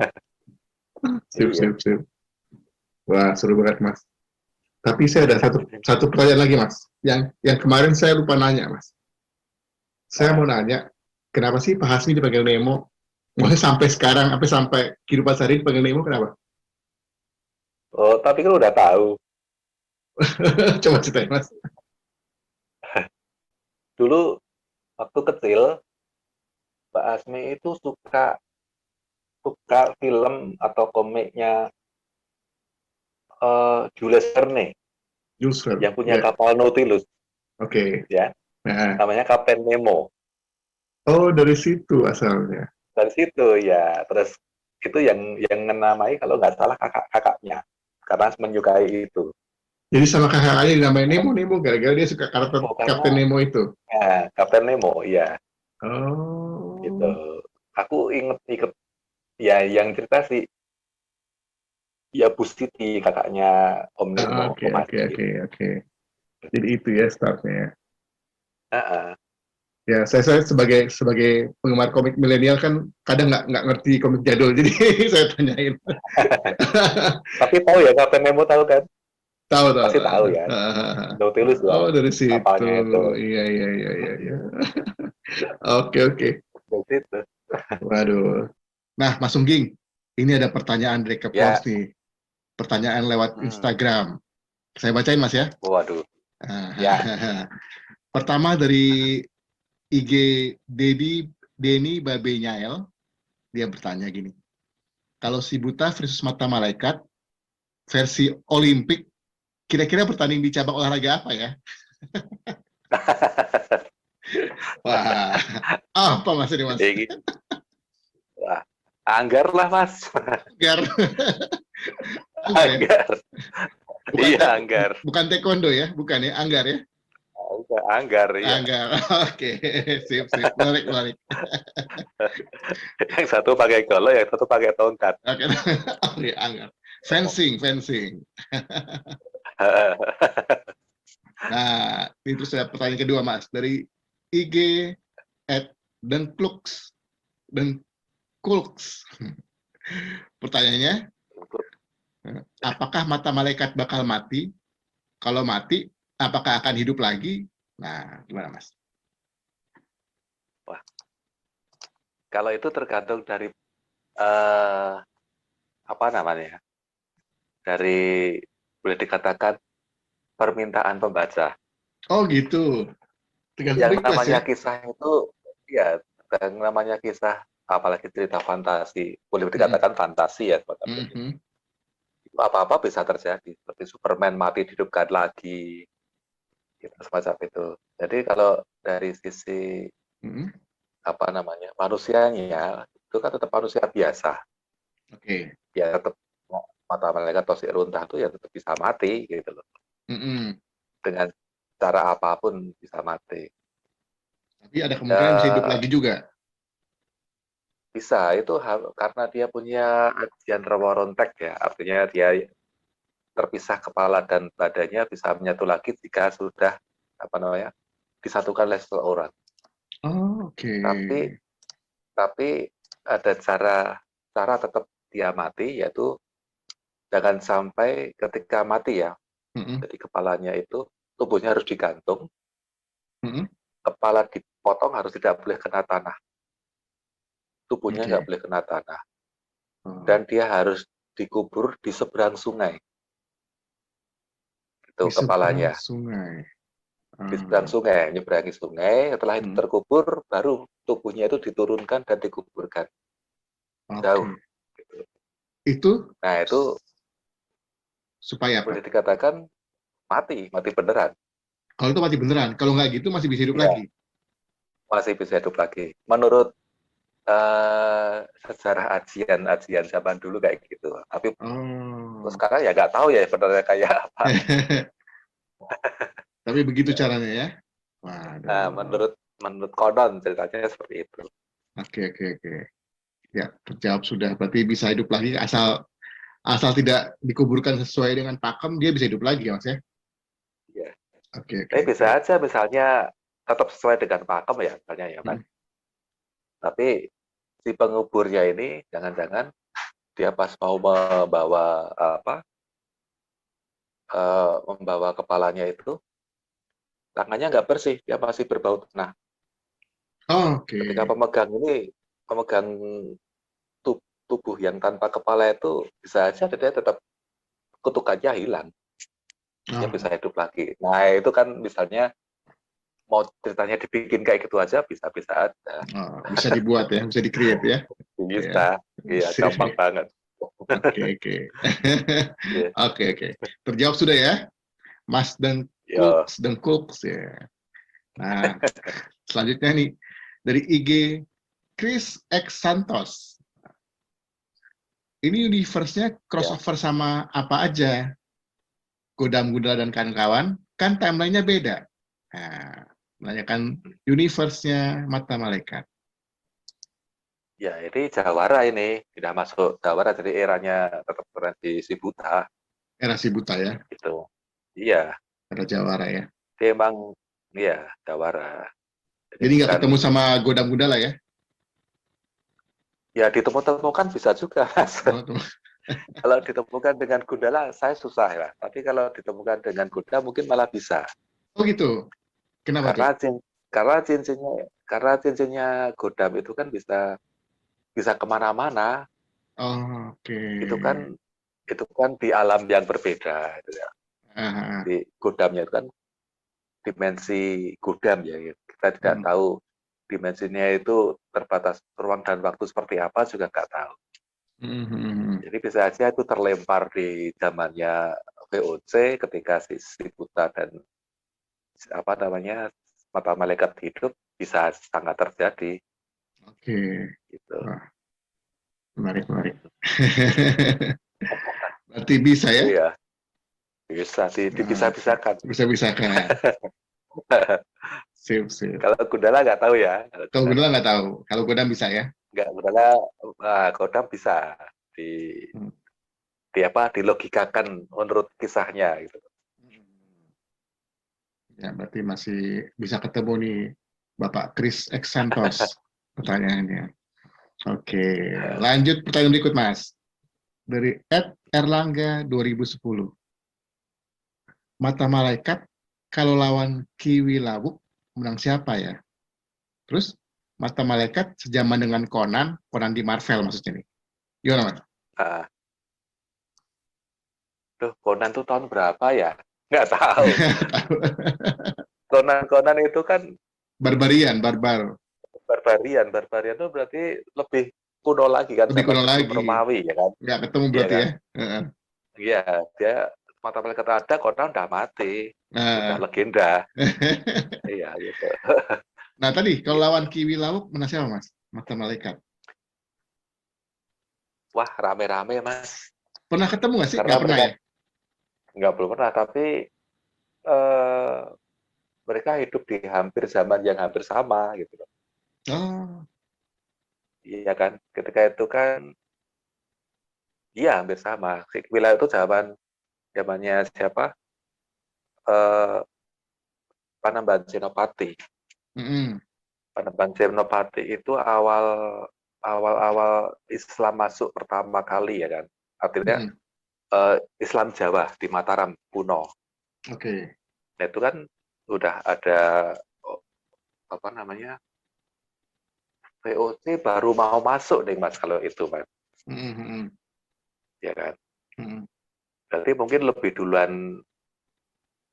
Sip, Iya. sip, sip. Wah, seru banget, Mas. Tapi saya ada satu pertanyaan lagi, Mas. Yang kemarin saya lupa nanya, Mas. Saya mau nanya, kenapa sih Pak Hasmi dipanggil Nemo? Maksudnya sampai sekarang, sampai kehidupan sehari dipanggil Nemo, kenapa? Oh, tapi kan udah tahu. Coba ceritain, Mas. Dulu waktu kecil, Pak Asmi itu suka suka film atau komiknya Jules Verne Jules Verne. yang punya Ya, kapal Nautilus, oke. ya, Nah, namanya Kapten Nemo. oh, dari situ asalnya. Dari situ ya, terus itu yang menamai kalau nggak salah kakaknya karena menyukai itu. Jadi sama kakaknya dinamain Nemo, Nemo, gara-gara dia suka karakter Oh, Kapten karena Nemo itu. ya, Kapten Nemo, ya, gitu. Oh, Aku inget ya yang cerita sih ya Bu Siti kakaknya Om Nemo, oke, Om oke, Asmi. oke, oke. Jadi itu ya startnya, ya. Heeh. Ya, saya sebagai penggemar komik milenial kan kadang nggak ngerti komik jadul, jadi saya tanyain. Tapi tahu ya Kapten Nemo, tahu kan? Tahu, tahu, Pasti tahu. tahu ya. Nautilus Oh, lah dari situ. kapalnya itu. Iya, iya, iya, iya, iya. Oke, oke. Dari situ. Waduh. Nah, Mas Sungging, ini ada pertanyaan dari Ya, Kepons nih. Pertanyaan lewat hmm, Instagram. Saya bacain, Mas, ya. waduh, ya. Pertama dari IG Denny Babe Nyael, dia bertanya gini. Kalau si buta versus mata malaikat versi Olimpik, kira-kira bertanding di cabang olahraga apa ya? Wah, apa Mas ini, Mas? Ini, wah, anggar lah Mas, Anggar. Anggar ya? anggar. Bukan Iya anggar, bukan taekwondo ya? Bukan ya? Anggar ya? anggar ya. Anggar. Oke, sip, sip. Menarik, menarik. Yang satu pakai golok, yang satu pakai tongkat. Oke, oke, anggar. Fencing, fencing. Nah, itu saya pertanyaan kedua, Mas. Dari IG @dengklux. Dengkulks. Pertanyaannya, apakah mata malaikat bakal mati? Kalau mati, apakah akan hidup lagi? Nah, gimana, Mas? Wah, kalau itu tergantung dari eh, apa namanya? Dari boleh dikatakan permintaan pembaca. Oh, gitu. Tergantung Yang request ya? namanya kisah itu ya, yang namanya kisah apalagi cerita fantasi, boleh Mm-mm. dikatakan fantasi ya semacam itu. Mhm. Apa-apa bisa terjadi, seperti Superman mati dihidupkan lagi, gitu, semacam itu. Jadi kalau dari sisi Mhm. apa namanya manusianya itu kan tetap manusia biasa, Oke. ya tetap mata malaikat atau si runtah itu ya tetap bisa mati gitu loh, Mhm. dengan cara apapun bisa mati. Tapi ada kemungkinan bisa hidup Ya lagi juga. bisa itu karena dia punya ajian reworontek ya, artinya dia terpisah kepala dan badannya bisa menyatu lagi jika sudah apa namanya disatukan oleh seseorang. Oh, oke. Tapi tapi ada cara tetap dia mati, yaitu jangan sampai ketika mati ya, Mhm. jadi kepalanya itu tubuhnya harus digantung, Mhm. kepala dipotong harus tidak boleh kena tanah, tubuhnya nggak Oke. boleh kena tanah, Oh, dan dia harus dikubur di seberang sungai, itu di seberang kepalanya. sungai. Di seberang Ah, sungai, nyeberangi sungai, setelah itu mhm. terkubur, baru tubuhnya itu diturunkan dan dikuburkan jauh. Oke. Itu Nah itu supaya boleh apa? dikatakan mati beneran. Kalau itu mati beneran. Kalau nggak gitu masih bisa hidup Ya, lagi. masih bisa hidup lagi. Menurut sejarah ajian zaman dulu kayak gitu. Tapi Oh. sekarang ya nggak tahu ya sebenarnya kayak apa. Tapi begitu Ya. caranya ya. Nah, Waduh. menurut konon ceritanya seperti itu. Oke, oke, oke. Ya, terjawab sudah. Berarti bisa hidup lagi asal asal tidak dikuburkan sesuai dengan pakem, dia bisa hidup lagi ya, Mas ya? Ya. Oke, oke, Tapi oke. bisa aja misalnya tetap sesuai dengan pakem ya misalnya ya kan. Hmm. Tapi si penguburnya ini jangan-jangan dia pas mau membawa membawa kepalanya itu tangannya nggak bersih, dia masih berbau tanah. Oke. Ketika pemegang ini memegang tubuh yang tanpa kepala itu bisa aja dia tetap kutukannya hilang, dia Oh, bisa hidup lagi. Nah itu kan misalnya mau ceritanya dibikin kayak gitu aja bisa-bisa aja. oh, bisa dibuat ya, bisa di-create ya. Ya. Bisa, iya gampang banget. Oke, oke. Iya, Oke, oke. Terjawab sudah ya, Mas ya, Dengkulks ya. Nah, selanjutnya nih dari IG Chris X Santos. Ini universe-nya ya, crossover sama apa aja? Godam Gundala dan kawan-kawan, kan timeline-nya beda. Nah, menanyakan universe-nya Mata Malaikat. ya ini Jawara ini tidak masuk Jawara jadi eranya tetap berada di Shibuta Era Shibuta ya, gitu. Iya, era Jawara ya. dia emang iya Jawara. Jadi Jadi nggak bukan ketemu sama Godam Gundala ya? ya ditemukan bisa juga Mas. Oh, tuh. Kalau ditemukan dengan Gundala saya susah ya. Tapi kalau ditemukan dengan kuda mungkin malah bisa. Oh gitu. Kenapa tuh? Karena cincinnya Godam itu kan bisa bisa kemana-mana. Oh, oke. Itu kan itu kan di alam yang berbeda. Gitu ya. Ah, Di Godamnya itu kan dimensi Godam ya. Kita tidak hmm, tahu dimensinya itu terbatas ruang dan waktu seperti apa juga nggak tahu. hmm, hmm. Jadi bisa aja itu terlempar di zamannya VOC ketika si Buta dan apa namanya mata malaikat hidup bisa sangat terjadi Oke. gitu. Wah, menarik, menarik. Berarti bisa ya? Iya, bisa Oke. dipisah-pisahkan. Bisa-bisa kan. Sip, sip. Kalau Gundala nggak tahu ya. Kalau Kalau Gundala Gundala nggak tahu. Kalau Godam bisa ya? nggak Gundala, Kodam bisa di Hmm. dilogikakan menurut kisahnya gitu. Ya, berarti masih bisa ketemu nih Bapak Chris X Santos pertanyaannya. Oke, lanjut pertanyaan berikut Mas. Dari Erlangga 2010. Mata Malaikat kalau lawan Kiwi Lawuk menang siapa ya? Terus Mata Malaikat sejaman dengan Conan, Conan di Marvel maksudnya nih. Gimana Mas? Ah, tuh Conan tuh tahun berapa ya? Nggak tahu. Conan itu kan Barbarian, barbar. barbarian tuh berarti lebih kuno lagi kan Lebih zaman kuno sebelum lagi. Romawi ya kan? Nggak ketemu Iya berarti kan? ya? Heeh. Iya, dia mata malaikat ada, Conan udah mati, udah Nah, legenda. Iya gitu. nah tadi kalau Gitu. lawan Kiwi Lawuk menang siapa Mas? Mata Malaikat. Wah rame-rame mas, Pernah ketemu nggak sih? karena Nggak pernah mereka ya? nggak belum pernah, tapi eh, mereka hidup di hampir zaman yang hampir sama gitu loh. Oh, Iya kan, ketika itu kan, iya hampir sama. Wilayah itu zamannya siapa? Eh, Panembahan Senopati. mm-mm, Panembahan Senopati itu awal-awal Islam masuk pertama kali ya kan. Artinya mm-mm. Islam Jawa di Mataram kuno. Oke. Nah itu kan udah ada oh, apa namanya VOC baru mau masuk nih mas kalau itu mas, Mm-mm, mm-mm, ya kan. mm-mm. Berarti mungkin lebih duluan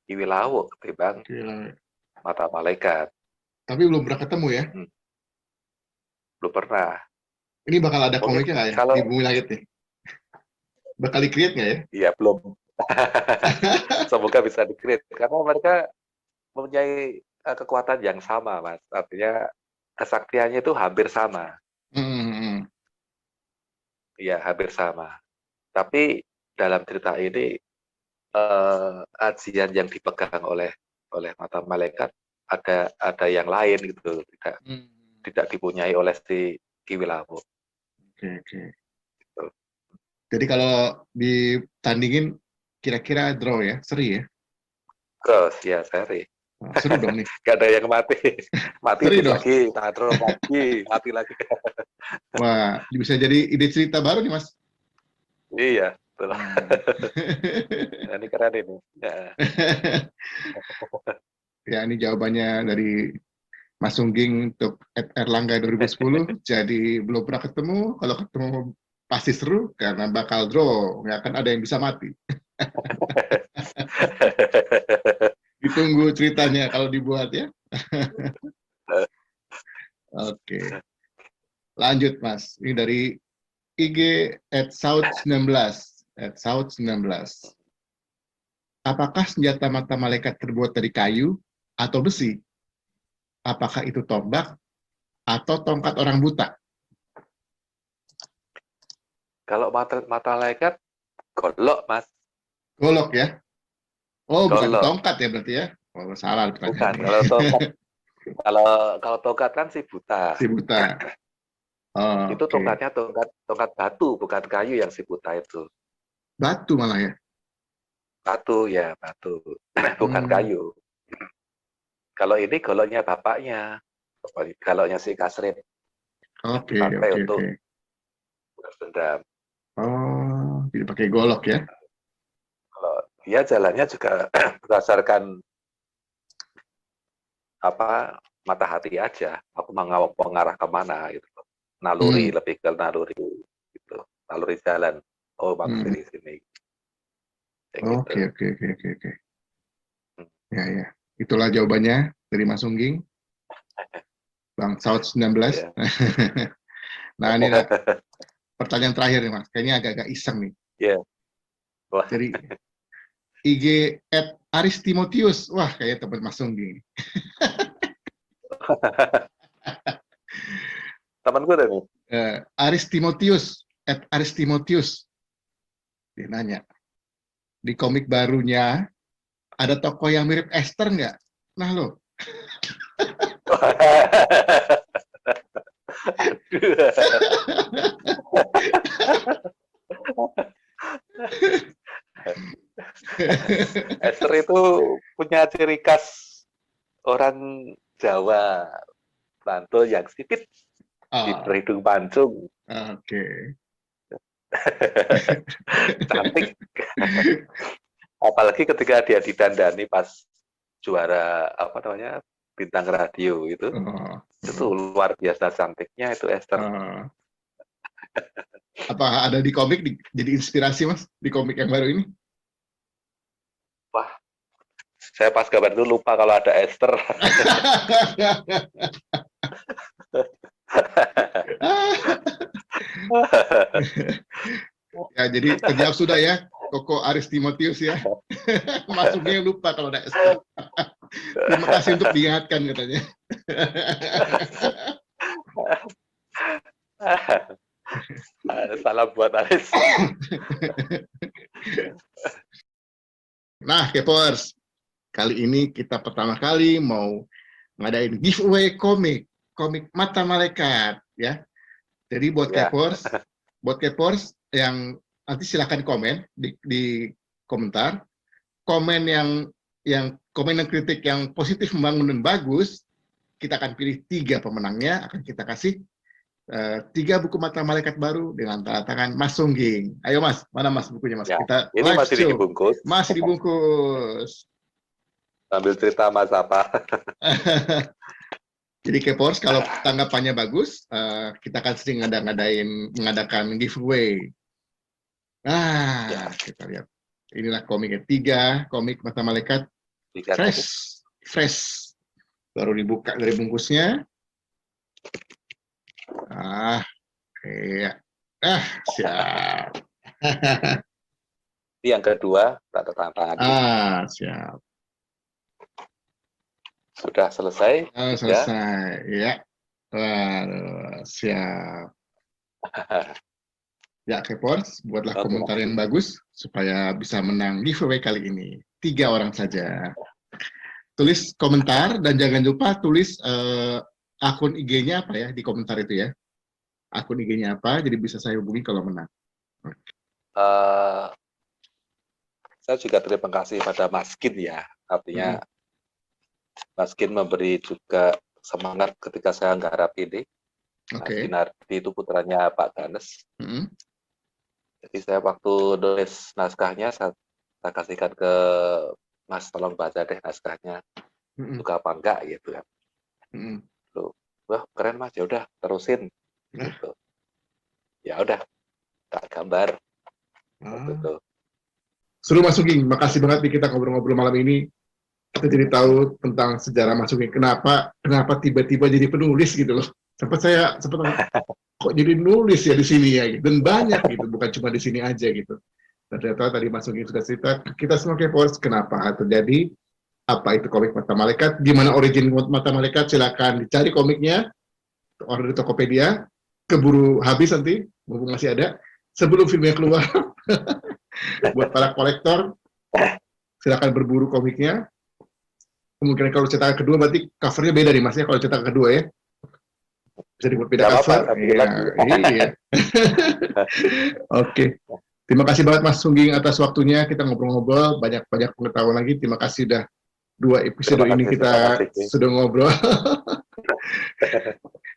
Kiwi Lawu ketimbang Gila. Mata Malaikat. Tapi belum pernah ketemu ya? Hmm, belum pernah. Ini bakal ada Mungkin komiknya nggak ya di kalau Bumi Langit nih? Bakal di-create nggak ya? iya belum. Semoga bisa di-create karena mereka mempunyai kekuatan yang sama mas. Artinya kesaktiannya itu hampir sama. Mm-mm, Iya hampir sama. Tapi dalam cerita ini ajian yang dipegang oleh mata malaikat ada yang lain gitu, tidak mm-mm. tidak dipunyai oleh si Kiwi Lawu. Oke, oke. Jadi kalau ditandingin kira-kira draw ya, seri ya? Terus ya seri. Wah, seru dong nih. Gak ada yang mati. Mati Seru terus dong. lagi, tahan lagi, mati lagi. Wah, bisa jadi ide cerita baru nih, Mas. Iya, betul. Hmm. Nah, ini keren ini. Ya. Ya, ini jawabannya dari Mas Sungging untuk Erlangga 2010. Jadi belum pernah ketemu. Kalau ketemu pasti seru karena bakal draw. Nggak akan ada yang bisa mati. Ditunggu ceritanya kalau dibuat ya. Oke. Lanjut, Mas. Ini dari IG @south19. @south19. Apakah senjata mata malaikat terbuat dari kayu atau besi? Apakah itu tombak atau tongkat orang buta? Kalau mata malaikat, golok, Mas. Golok ya? Oh, bukan Golok. tongkat ya berarti ya? Oh, salah Bukan. pertanyaannya. Kalau tongkat, kalau tongkat kan si buta. Si buta. Oh, Itu oke. tongkatnya tongkat batu, bukan kayu yang si buta itu. Batu malah ya? Batu ya, batu. Bukan Hmm, kayu. Kalau ini goloknya bapaknya. Goloknya si Kasrin yang oke, dipakai oke, oke. untuk dendam. Oh, jadi pakai golok ya? Kalau dia jalannya juga berdasarkan mata hati aja. Aku mau mengarah kemana gitu. Naluri, Hmm, lebih ke naluri gitu. Naluri jalan. Oh, bagus hmm. di sini. Kayak gitu. Oke, oke, oke, oke, oke. Hmm. Ya, ya. Itulah jawabannya dari Mas Ungging, Bang Saud 19. Ya. Nah, ini pertanyaan terakhir nih, Mas. Kayaknya agak-agak iseng nih. Ya. Wah. Dari IG @Aristimotius. Wah, kayak teman Mas Ungging. Temen gue nih. Aristimotius, @Aristimotius. Dia nanya, di komik barunya ada tokoh yang mirip Esther nggak? Nah lo, Esther itu punya ciri khas orang Jawa, Bantul yang sipit di oh, hidung pancung, oke. cantik. Apalagi ketika dia didandani pas juara bintang radio itu Oh, luar biasa cantiknya itu Esther. oh. Apa ada di komik jadi inspirasi Mas di komik yang baru ini? Wah, saya pas kabar itu lupa kalau ada Esther. Ya, jadi terjawab sudah ya, Koko Aristimotius ya. Masuknya lupa kalau ada Esther. Terima kasih untuk diingatkan katanya. Salam buat Aris. Nah, Kepers, kali ini kita pertama kali mau ngadain giveaway komik Mata Malaikat ya. Jadi Ya. buat Kepers yang nanti silakan komen di komentar. Komen dan kritik yang positif, membangun dan bagus, kita akan pilih 3 pemenangnya, akan kita kasih 3 buku Mata Malaikat baru dengan tanda tangan Mas Sungging. Ayo Mas, mana Mas bukunya Mas? Ya. Kita Ini live masih show. dibungkus. Masih dibungkus. Sambil cerita Mas apa. Jadi Kepors, kalau tanggapannya bagus, kita akan sering mengadakan giveaway. Nah, Ya. kita lihat. Inilah komiknya 3 komik Mata Malaikat fresh. Baru dibuka dari bungkusnya. Iya. Siap. Yang kedua, tanda tangan. Siap. Sudah selesai. Selesai. Ya. Siap. Ya, Kepors, buatlah komentar yang bagus supaya bisa menang giveaway kali ini. 3 orang saja. Tulis komentar dan jangan lupa tulis akun IG-nya apa ya di komentar itu ya. Akun IG-nya apa, jadi bisa saya hubungi kalau menang. Saya juga terima kasih pada Mas Kin ya. Artinya Mas Gin memberi juga semangat ketika saya nggarap ini. Mas Oke. Ginardi itu putranya Pak Ganes. Mm-mm. Jadi saya waktu nulis naskahnya, saya kasihkan ke Mas, tolong baca deh naskahnya, Mm-mm. suka apa enggak gitu kan. Mm-mm. Tuh, wah keren Mas, ya udah terusin Nah. gitu. Ya udah, tak gambar waktu Ah. itu. Seru Mas Sugeng, makasih banget nih kita ngobrol-ngobrol malam ini. Kita jadi tahu tentang sejarah Mas Sugeng. Kenapa tiba-tiba jadi penulis gitu loh. Sempat kok jadi nulis ya di sini ya gitu. Dan banyak gitu, bukan cuma di sini aja gitu. Dan ternyata tadi Mas Sugeng sudah cerita, kita semua K-popers kenapa terjadi, apa itu komik Mata Malaikat, gimana origin Mata Malaikat, silakan dicari komiknya, order di Tokopedia, keburu habis nanti, mumpung masih ada, sebelum filmnya keluar. Buat para kolektor, silakan berburu komiknya. Kemungkinan kalau cetakan kedua berarti covernya beda nih Mas ya, kalau cetakan kedua ya. Bisa dibuat beda cover. Iya. Oke. Terima kasih banget Mas Sugeng atas waktunya, kita ngobrol-ngobrol, banyak pengetahuan lagi. Terima kasih sudah 2 episode ini kita sudah ngobrol.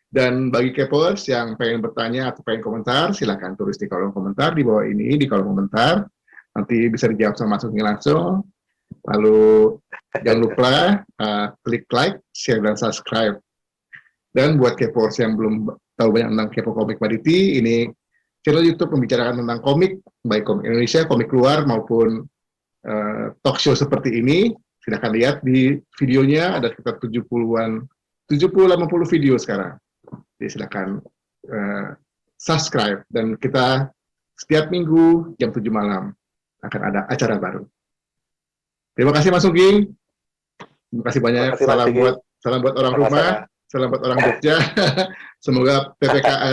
Dan bagi Kepers yang pengen bertanya atau pengen komentar, silakan tulis di kolom komentar di bawah ini, di kolom komentar. Nanti bisa dijawab sama Mas Sugeng langsung. Lalu jangan lupa klik like, share, dan subscribe. Dan buat Kepers yang belum tahu banyak tentang Kepo Komik Maditi, ini channel YouTube membicarakan tentang komik, baik komik Indonesia, komik luar, maupun talk show seperti ini. Silahkan lihat di videonya, ada sekitar 70-80 video sekarang. Jadi silahkan subscribe, dan kita setiap minggu jam 7 malam akan ada acara baru. Terima kasih Mas Sugeng. Terima kasih banyak. Salam buat orang rumah, salam buat orang Jogja. Semoga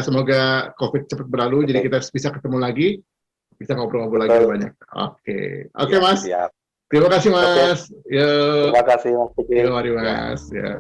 semoga COVID cepat berlalu, jadi kita bisa ketemu lagi, bisa ngobrol-ngobrol lagi banyak. Oke Mas. Siap. Terima kasih Mas. Terima kasih Mas. Mari Mas. Ya.